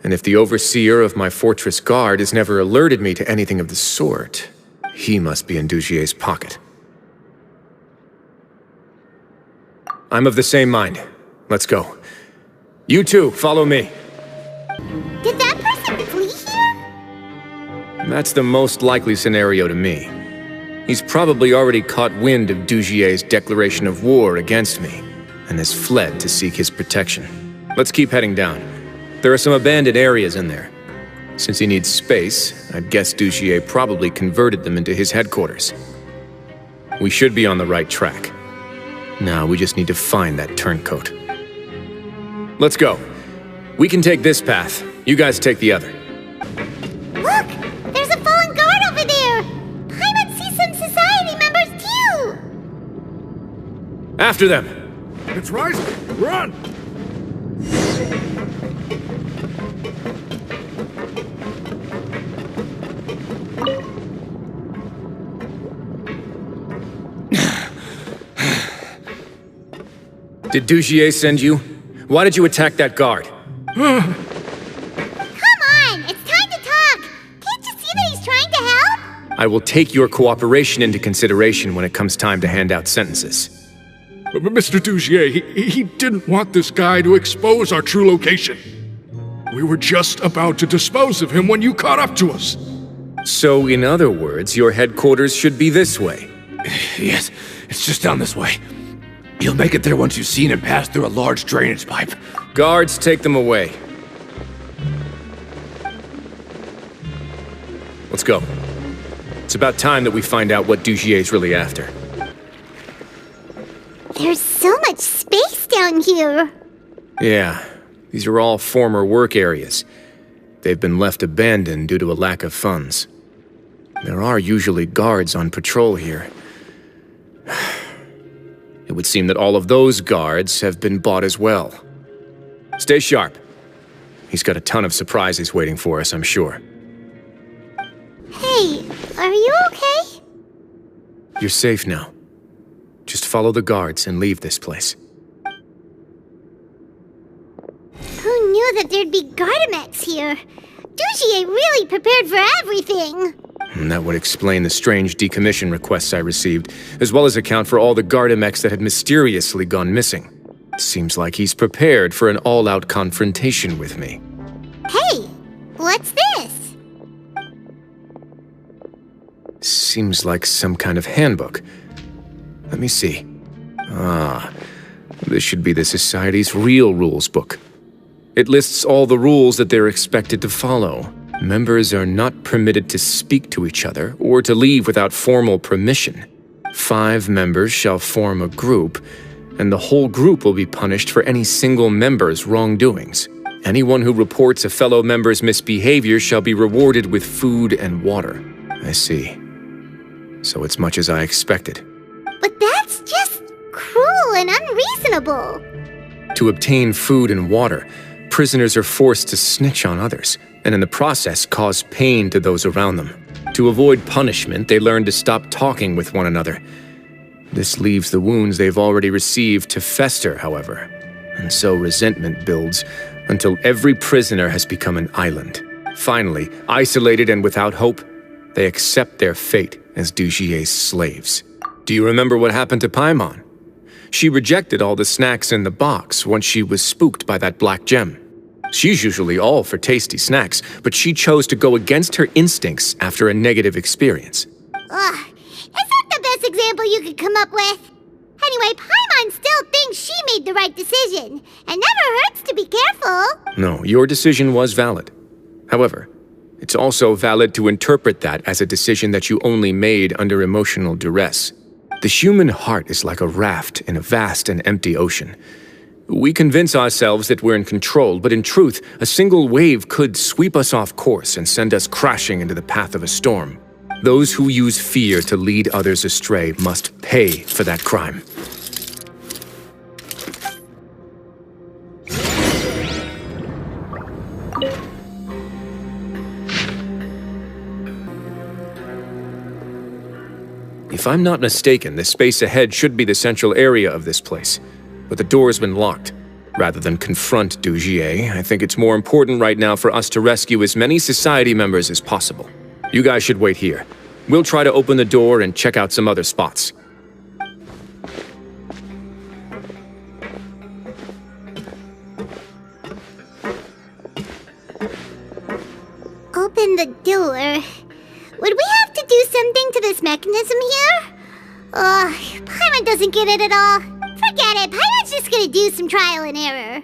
And if the overseer of my fortress guard has never alerted me to anything of the sort, he must be in Dugier's pocket. I'm of the same mind. Let's go. You two, follow me. Did that person flee here? That's the most likely scenario to me. He's probably already caught wind of Dugier's declaration of war against me, and has fled to seek his protection. Let's keep heading down. There are some abandoned areas in there. Since he needs space, I'd guess Dugier probably converted them into his headquarters. We should be on the right track. Now we just need to find that turncoat. Let's go. We can take this path. You guys take the other. Look! There's a fallen guard over there! Paimon sees some Society members too! After them! It's rising! Run! Did Dugier send you? Why did you attack that guard? Come on! It's time to talk! Can't you see that he's trying to help? I will take your cooperation into consideration when it comes time to hand out sentences. Mr. Dugier, he didn't want this guy to expose our true location. We were just about to dispose of him when you caught up to us. So, in other words, your headquarters should be this way. Yes, it's just down this way. You'll make it there once you've seen him pass through a large drainage pipe. Guards, take them away. Let's go. It's about time that we find out what Dugier's really after. There's so much space down here. Yeah, these are all former work areas. They've been left abandoned due to a lack of funds. There are usually guards on patrol here. It would seem that all of those guards have been bought as well. Stay sharp. He's got a ton of surprises waiting for us, I'm sure. Hey, are you okay? You're safe now. Just follow the guards and leave this place. Who knew that there'd be Gardamex here? Dugier really prepared for everything. And that would explain the strange decommission requests I received, as well as account for all the Gardamex that had mysteriously gone missing. Seems like he's prepared for an all-out confrontation with me. Hey, what's this? Seems like some kind of handbook. Let me see. Ah, this should be the Society's real rules book. It lists all the rules that they're expected to follow. Members are not permitted to speak to each other or to leave without formal permission. 5 members shall form a group, and the whole group will be punished for any single member's wrongdoings. Anyone who reports a fellow member's misbehavior shall be rewarded with food and water. I see. So it's much as I expected. But that's just cruel and unreasonable. To obtain food and water, prisoners are forced to snitch on others, and in the process cause pain to those around them. To avoid punishment, they learn to stop talking with one another. This leaves the wounds they've already received to fester, however, and so resentment builds until every prisoner has become an island. Finally, isolated and without hope, they accept their fate as Dugier's slaves. Do you remember what happened to Paimon? She rejected all the snacks in the box once she was spooked by that black gem. She's usually all for tasty snacks, but she chose to go against her instincts after a negative experience. Ugh, is that the best example you could come up with? Anyway, Paimon still thinks she made the right decision, and never hurts to be careful. No, your decision was valid. However, it's also valid to interpret that as a decision that you only made under emotional duress. The human heart is like a raft in a vast and empty ocean. We convince ourselves that we're in control, but in truth, a single wave could sweep us off course and send us crashing into the path of a storm. Those who use fear to lead others astray must pay for that crime. If I'm not mistaken, the space ahead should be the central area of this place, but the door's been locked. Rather than confront Dugier, I think it's more important right now for us to rescue as many Society members as possible. You guys should wait here. We'll try to open the door and check out some other spots. Open the door. Would we have to do something to this mechanism here? Ugh, Paimon doesn't get it at all. Forget it, Paimon's just gonna do some trial and error.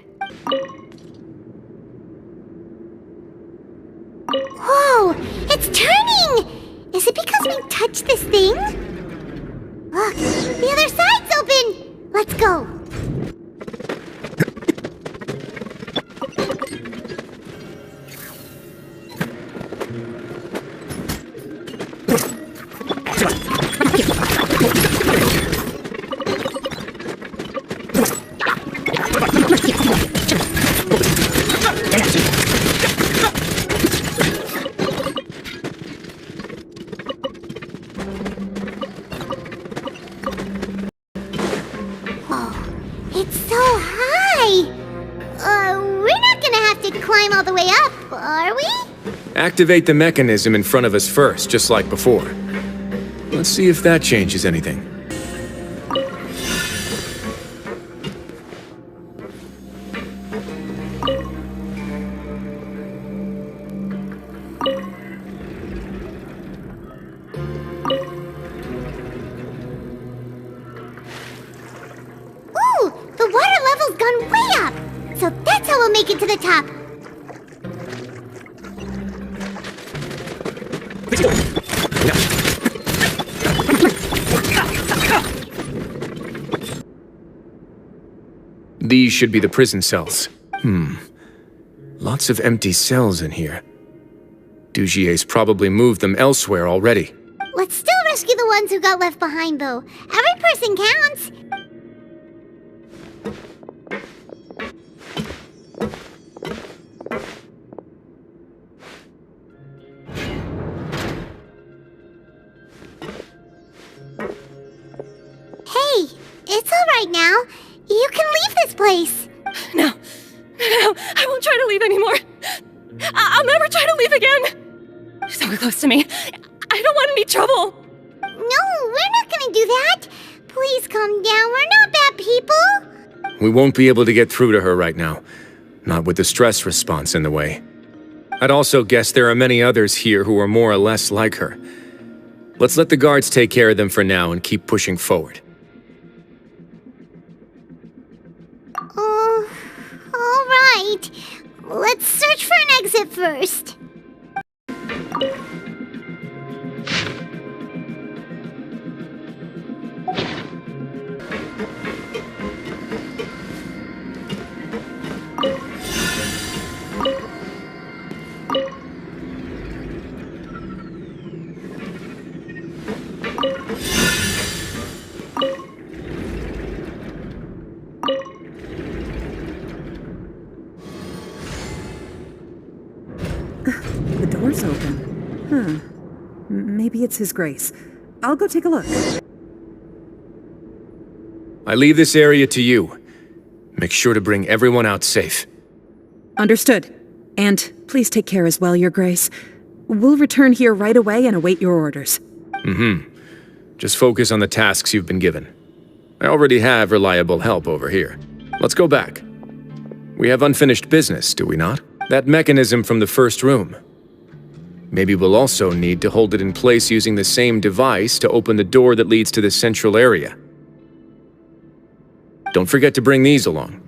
Whoa, it's turning! Is it because we touched this thing? Look, the other side's open! Let's go. Oh, all the way up, are we? Activate the mechanism in front of us first, just like before. Let's see if that changes anything. Ooh, the water level's gone way up. So that's how we'll make it to the top. These should be the prison cells. Lots of empty cells in here. Dugier's probably moved them elsewhere already. Let's still rescue the ones who got left behind, though. Every person counts. Hey, it's all right now. You can leave this place. No, I won't try to leave anymore. I'll never try to leave again. So close to me. I don't want any trouble. No, we're not gonna do that. Please calm down. We're not bad people. We won't be able to get through to her right now. Not with the stress response in the way. I'd also guess there are many others here who are more or less like her. Let's let the guards take care of them for now and keep pushing forward. All right. Let's search for an exit first. The door's open. Maybe it's His Grace. I'll go take a look. I leave this area to you. Make sure to bring everyone out safe. Understood. And please take care as well, Your Grace. We'll return here right away and await your orders. Just focus on the tasks you've been given. I already have reliable help over here. Let's go back. We have unfinished business, do we not? That mechanism from the first room. Maybe we'll also need to hold it in place using the same device to open the door that leads to the central area. Don't forget to bring these along.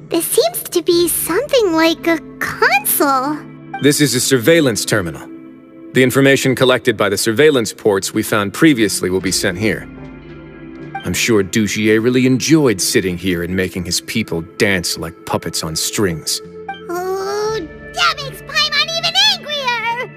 This seems to be something like a console. This is a surveillance terminal. The information collected by the surveillance ports we found previously will be sent here. I'm sure Dugier really enjoyed sitting here and making his people dance like puppets on strings. Oh, that makes Paimon even angrier!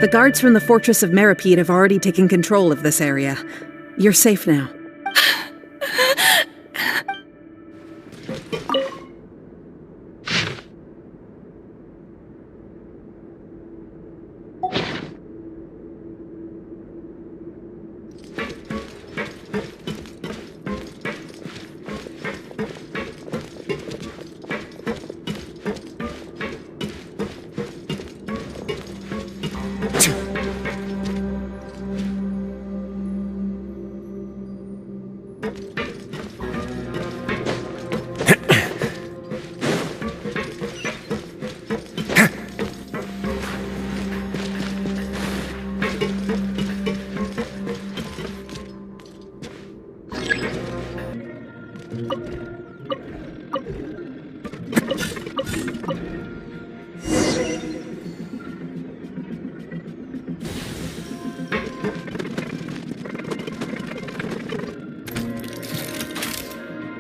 The guards from the Fortress of Meripede have already taken control of this area. You're safe now.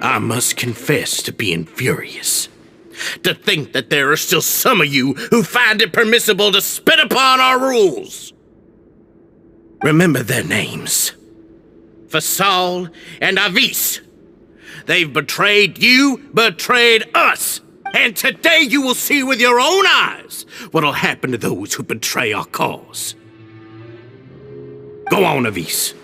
I must confess to being furious. To think that there are still some of you who find it permissible to spit upon our rules. Remember their names. Fasal and Avis. They've betrayed you, betrayed us. And today you will see with your own eyes what'll happen to those who betray our cause. Go on, Avis.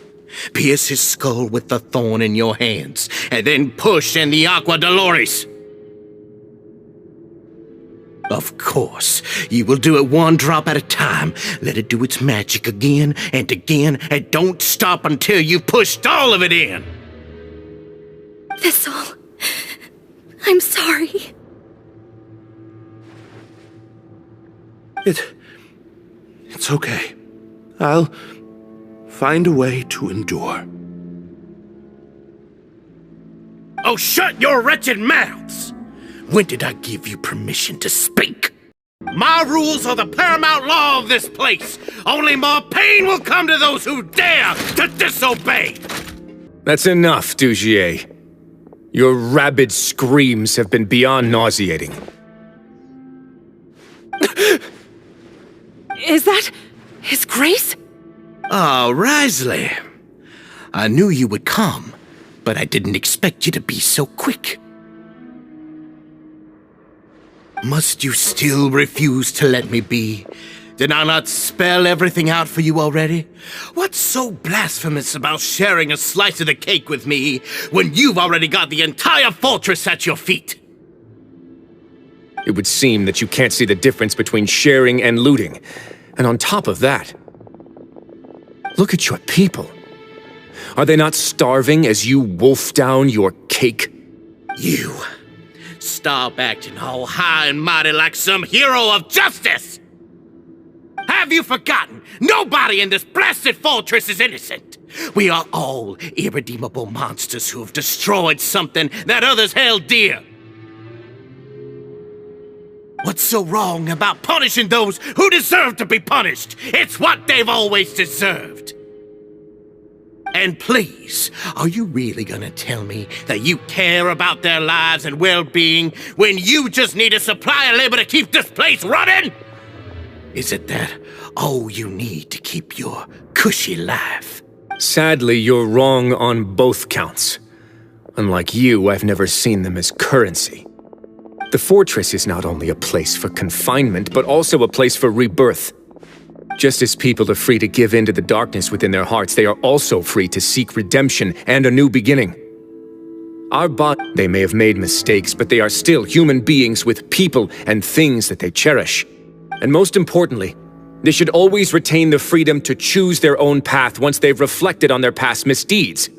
Pierce his skull with the thorn in your hands, and then push in the Aqua Dolores. Of course, you will do it one drop at a time. Let it do its magic again, and don't stop until you've pushed all of it in. Thistle, I'm sorry. It's okay. I'll find a way to endure. Oh, shut your wretched mouths! When did I give you permission to speak? My rules are the paramount law of this place. Only more pain will come to those who dare to disobey. That's enough, Dugier. Your rabid screams have been beyond nauseating. Is that His Grace? Ah, Wriothesley. I knew you would come, but I didn't expect you to be so quick. Must you still refuse to let me be? Did I not spell everything out for you already? What's so blasphemous about sharing a slice of the cake with me when you've already got the entire fortress at your feet? It would seem that you can't see the difference between sharing and looting. And on top of that, look at your people. Are they not starving as you wolf down your cake? You stop acting all high and mighty like some hero of justice! Have you forgotten? Nobody in this blasted fortress is innocent. We are all irredeemable monsters who have destroyed something that others held dear. What's so wrong about punishing those who deserve to be punished? It's what they've always deserved. And please, are you really gonna tell me that you care about their lives and well-being when you just need a supply of labor to keep this place running? Is it that all you need to keep your cushy life? Sadly, you're wrong on both counts. Unlike you, I've never seen them as currency. The fortress is not only a place for confinement, but also a place for rebirth. Just as people are free to give in to the darkness within their hearts, they are also free to seek redemption and a new beginning. They may have made mistakes, but they are still human beings with people and things that they cherish. And most importantly, they should always retain the freedom to choose their own path once they've reflected on their past misdeeds.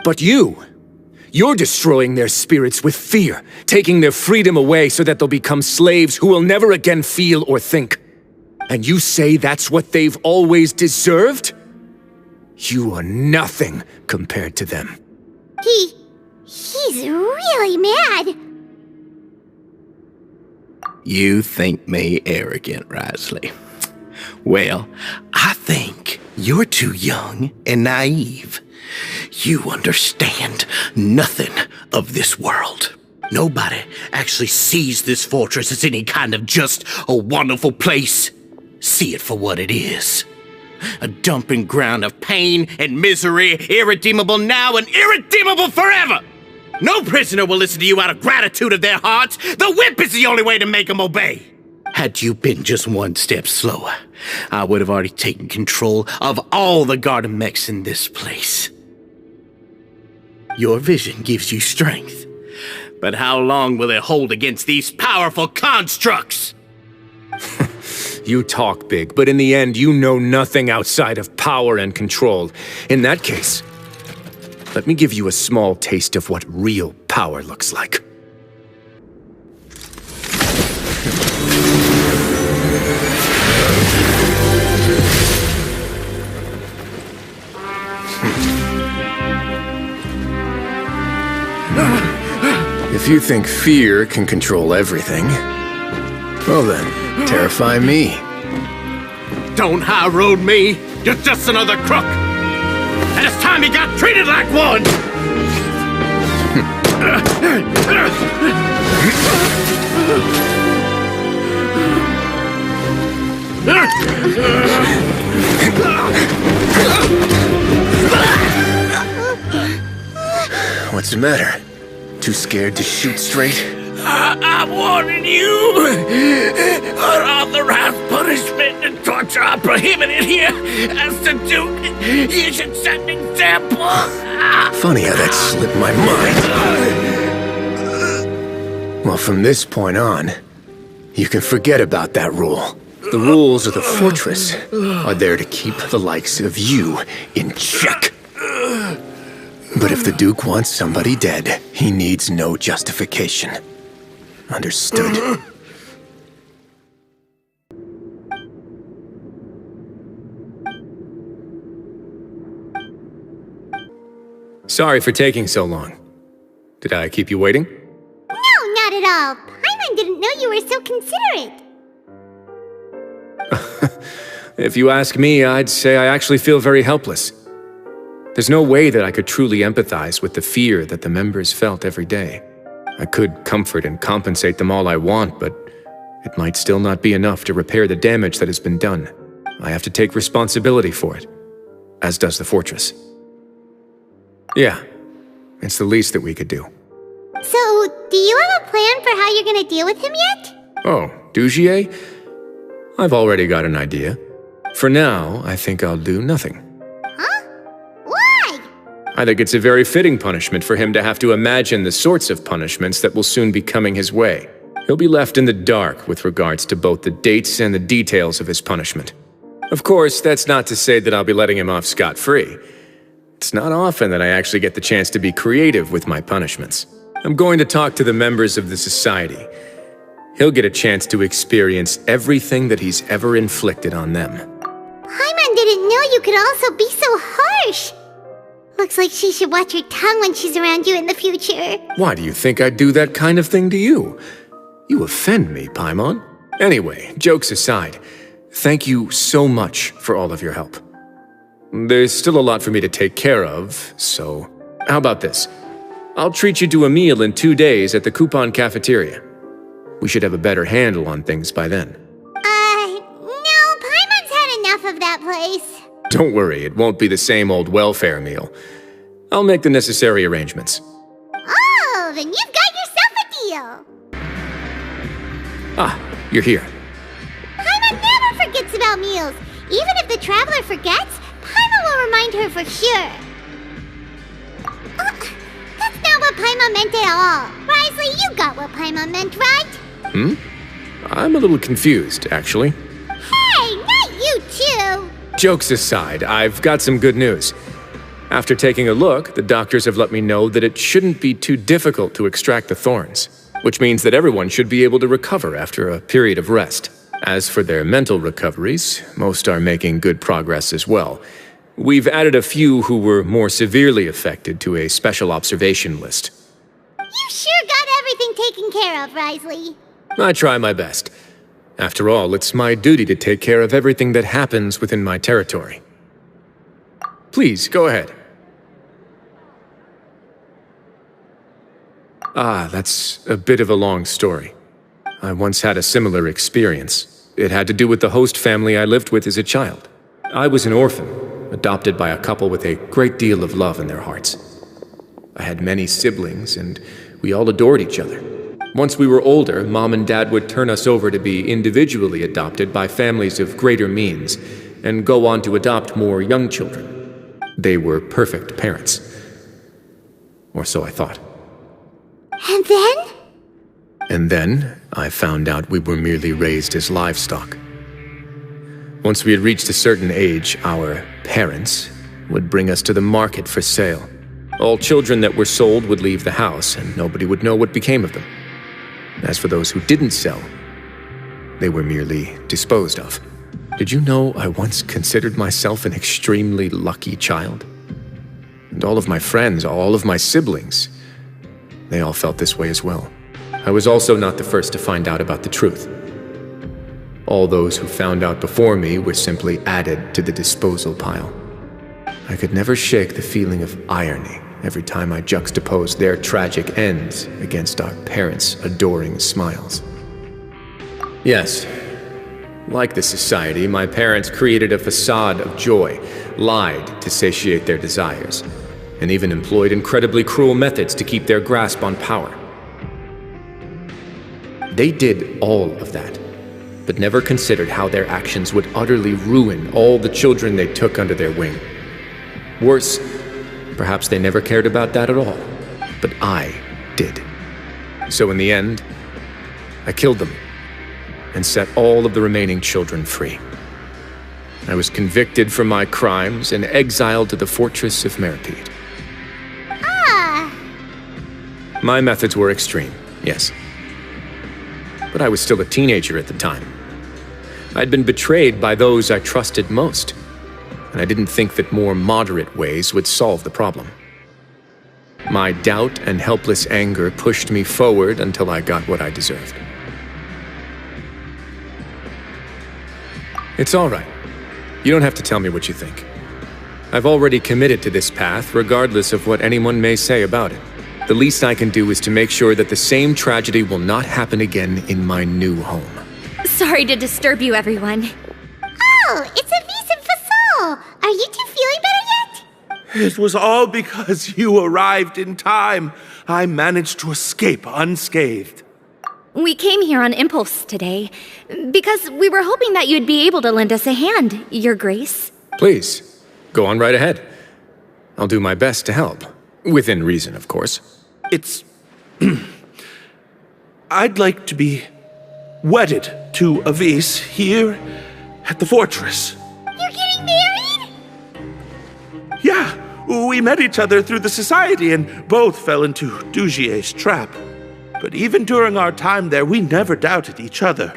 But you're destroying their spirits with fear, taking their freedom away so that they'll become slaves who will never again feel or think. And you say that's what they've always deserved? You are nothing compared to them. He's really mad. You think me arrogant, Wriothesley. Well, I think you're too young and naive. You understand nothing of this world. Nobody actually sees this fortress as any kind of just a wonderful place. See it for what it is. A dumping ground of pain and misery, irredeemable now and irredeemable forever. No prisoner will listen to you out of gratitude of their hearts. The whip is the only way to make them obey. Had you been just one step slower, I would have already taken control of all the garden mechs in this place. Your vision gives you strength, but how long will it hold against these powerful constructs? You talk big, but in the end, you know nothing outside of power and control. In that case, let me give you a small taste of what real power looks like. If you think fear can control everything, well then, terrify me. Don't high road me! You're just another crook! And it's time you got treated like one! What's the matter? too scared to shoot straight? I'm warning you! All the wrath, punishment, and torture are prohibited here. As the Duke, you should set an example. Funny how that slipped my mind. Well, from this point on, you can forget about that rule. The rules of the fortress are there to keep the likes of you in check. But if the Duke wants somebody dead, he needs no justification. Understood. Sorry for taking so long. Did I keep you waiting? No, not at all. Paimon didn't know you were so considerate. If you ask me, I'd say I actually feel very helpless. There's no way that I could truly empathize with the fear that the members felt every day. I could comfort and compensate them all I want, but it might still not be enough to repair the damage that has been done. I have to take responsibility for it, as does the fortress. Yeah, it's the least that we could do. So, do you have a plan for how you're gonna deal with him yet? Oh, Dugier? I've already got an idea. For now, I think I'll do nothing. Huh? Why? I think it's a very fitting punishment for him to have to imagine the sorts of punishments that will soon be coming his way. He'll be left in the dark with regards to both the dates and the details of his punishment. Of course, that's not to say that I'll be letting him off scot-free. It's not often that I actually get the chance to be creative with my punishments. I'm going to talk to the members of the society. He'll get a chance to experience everything that he's ever inflicted on them. Paimon didn't know you could also be so harsh. Looks like she should watch her tongue when she's around you in the future. Why do you think I'd do that kind of thing to you? You offend me, Paimon. Anyway, jokes aside, thank you so much for all of your help. There's still a lot for me to take care of, so how about this? I'll treat you to a meal in 2 days at the Coupon Cafeteria. We should have a better handle on things by then. No, Paimon's had enough of that place. Don't worry, it won't be the same old welfare meal. I'll make the necessary arrangements. Oh, then you've got yourself a deal. Ah, you're here. Paimon never forgets about meals. Even if the traveler forgets, Paimon will remind her for sure. That's not what Paimon meant at all. Wriothesley, you got what Paimon meant, right? I'm a little confused, actually. Hey, not you too! Jokes aside, I've got some good news. After taking a look, the doctors have let me know that it shouldn't be too difficult to extract the thorns, which means that everyone should be able to recover after a period of rest. As for their mental recoveries, most are making good progress as well. We've added a few who were more severely affected to a special observation list. You sure got everything taken care of, Wriothesley. I try my best. After all, it's my duty to take care of everything that happens within my territory. Please, go ahead. That's a bit of a long story. I once had a similar experience. It had to do with the host family I lived with as a child. I was an orphan, adopted by a couple with a great deal of love in their hearts. I had many siblings, and we all adored each other. Once we were older, Mom and Dad would turn us over to be individually adopted by families of greater means, and go on to adopt more young children. They were perfect parents. Or so I thought. And then? And then, I found out we were merely raised as livestock. Once we had reached a certain age, our parents would bring us to the market for sale. All children that were sold would leave the house, and nobody would know what became of them. As for those who didn't sell, they were merely disposed of. Did you know I once considered myself an extremely lucky child? And all of my friends, all of my siblings, they all felt this way as well. I was also not the first to find out about the truth. All those who found out before me were simply added to the disposal pile. I could never shake the feeling of irony every time I juxtaposed their tragic ends against our parents' adoring smiles. Yes, like the society, my parents created a facade of joy, lied to satiate their desires. and even employed incredibly cruel methods to keep their grasp on power. They did all of that, but never considered how their actions would utterly ruin all the children they took under their wing. Worse, perhaps they never cared about that at all, but I did. So in the end, I killed them and set all of the remaining children free. I was convicted for my crimes and exiled to the fortress of Meripede. My methods were extreme, yes. But I was still a teenager at the time. I'd been betrayed by those I trusted most, and I didn't think that more moderate ways would solve the problem. My doubt and helpless anger pushed me forward until I got what I deserved. It's all right. You don't have to tell me what you think. I've already committed to this path, regardless of what anyone may say about it. The least I can do is to make sure that the same tragedy will not happen again in my new home. Sorry to disturb you, everyone. Oh, it's a vis and fasol. Are you two feeling better yet? It was all because you arrived in time. I managed to escape unscathed. We came here on impulse today, because we were hoping that you'd be able to lend us a hand, Your Grace. Please, go on right ahead. I'll do my best to help. Within reason, of course. It's... I'd like to be wedded to Avis here at the fortress. You're getting married? Yeah, we met each other through the society and both fell into Dugier's trap. But even during our time there, we never doubted each other.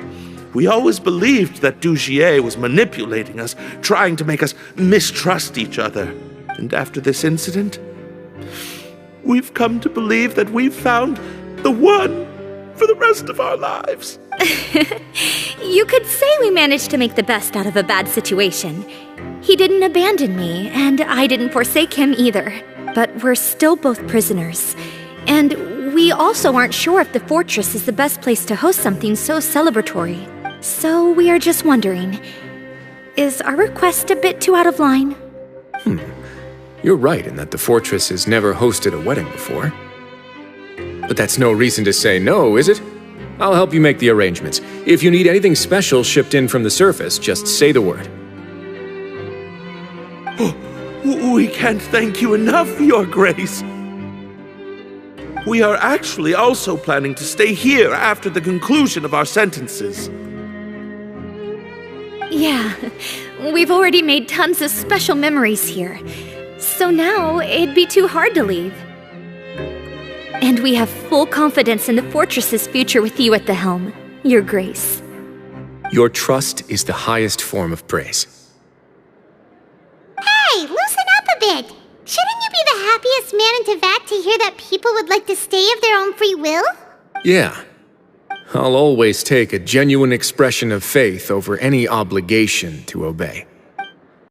We always believed that Dugier was manipulating us, trying to make us mistrust each other. And after this incident, we've come to believe that we've found the one for the rest of our lives. You could say we managed to make the best out of a bad situation. He didn't abandon me, and I didn't forsake him either. But we're still both prisoners. And we also aren't sure if the fortress is the best place to host something so celebratory. So we are just wondering, is our request a bit too out of line? You're right in that the fortress has never hosted a wedding before. But that's no reason to say no, is it? I'll help you make the arrangements. If you need anything special shipped in from the surface, just say the word. We can't thank you enough, Your Grace. We are actually also planning to stay here after the conclusion of our sentences. Yeah, we've already made tons of special memories here. So now it'd be too hard to leave. And we have full confidence in the fortress's future with you at the helm, Your Grace. Your trust is the highest form of praise. Hey, loosen up a bit. Shouldn't you be the happiest man in Teyvat to hear that people would like to stay of their own free will? Yeah. I'll always take a genuine expression of faith over any obligation to obey.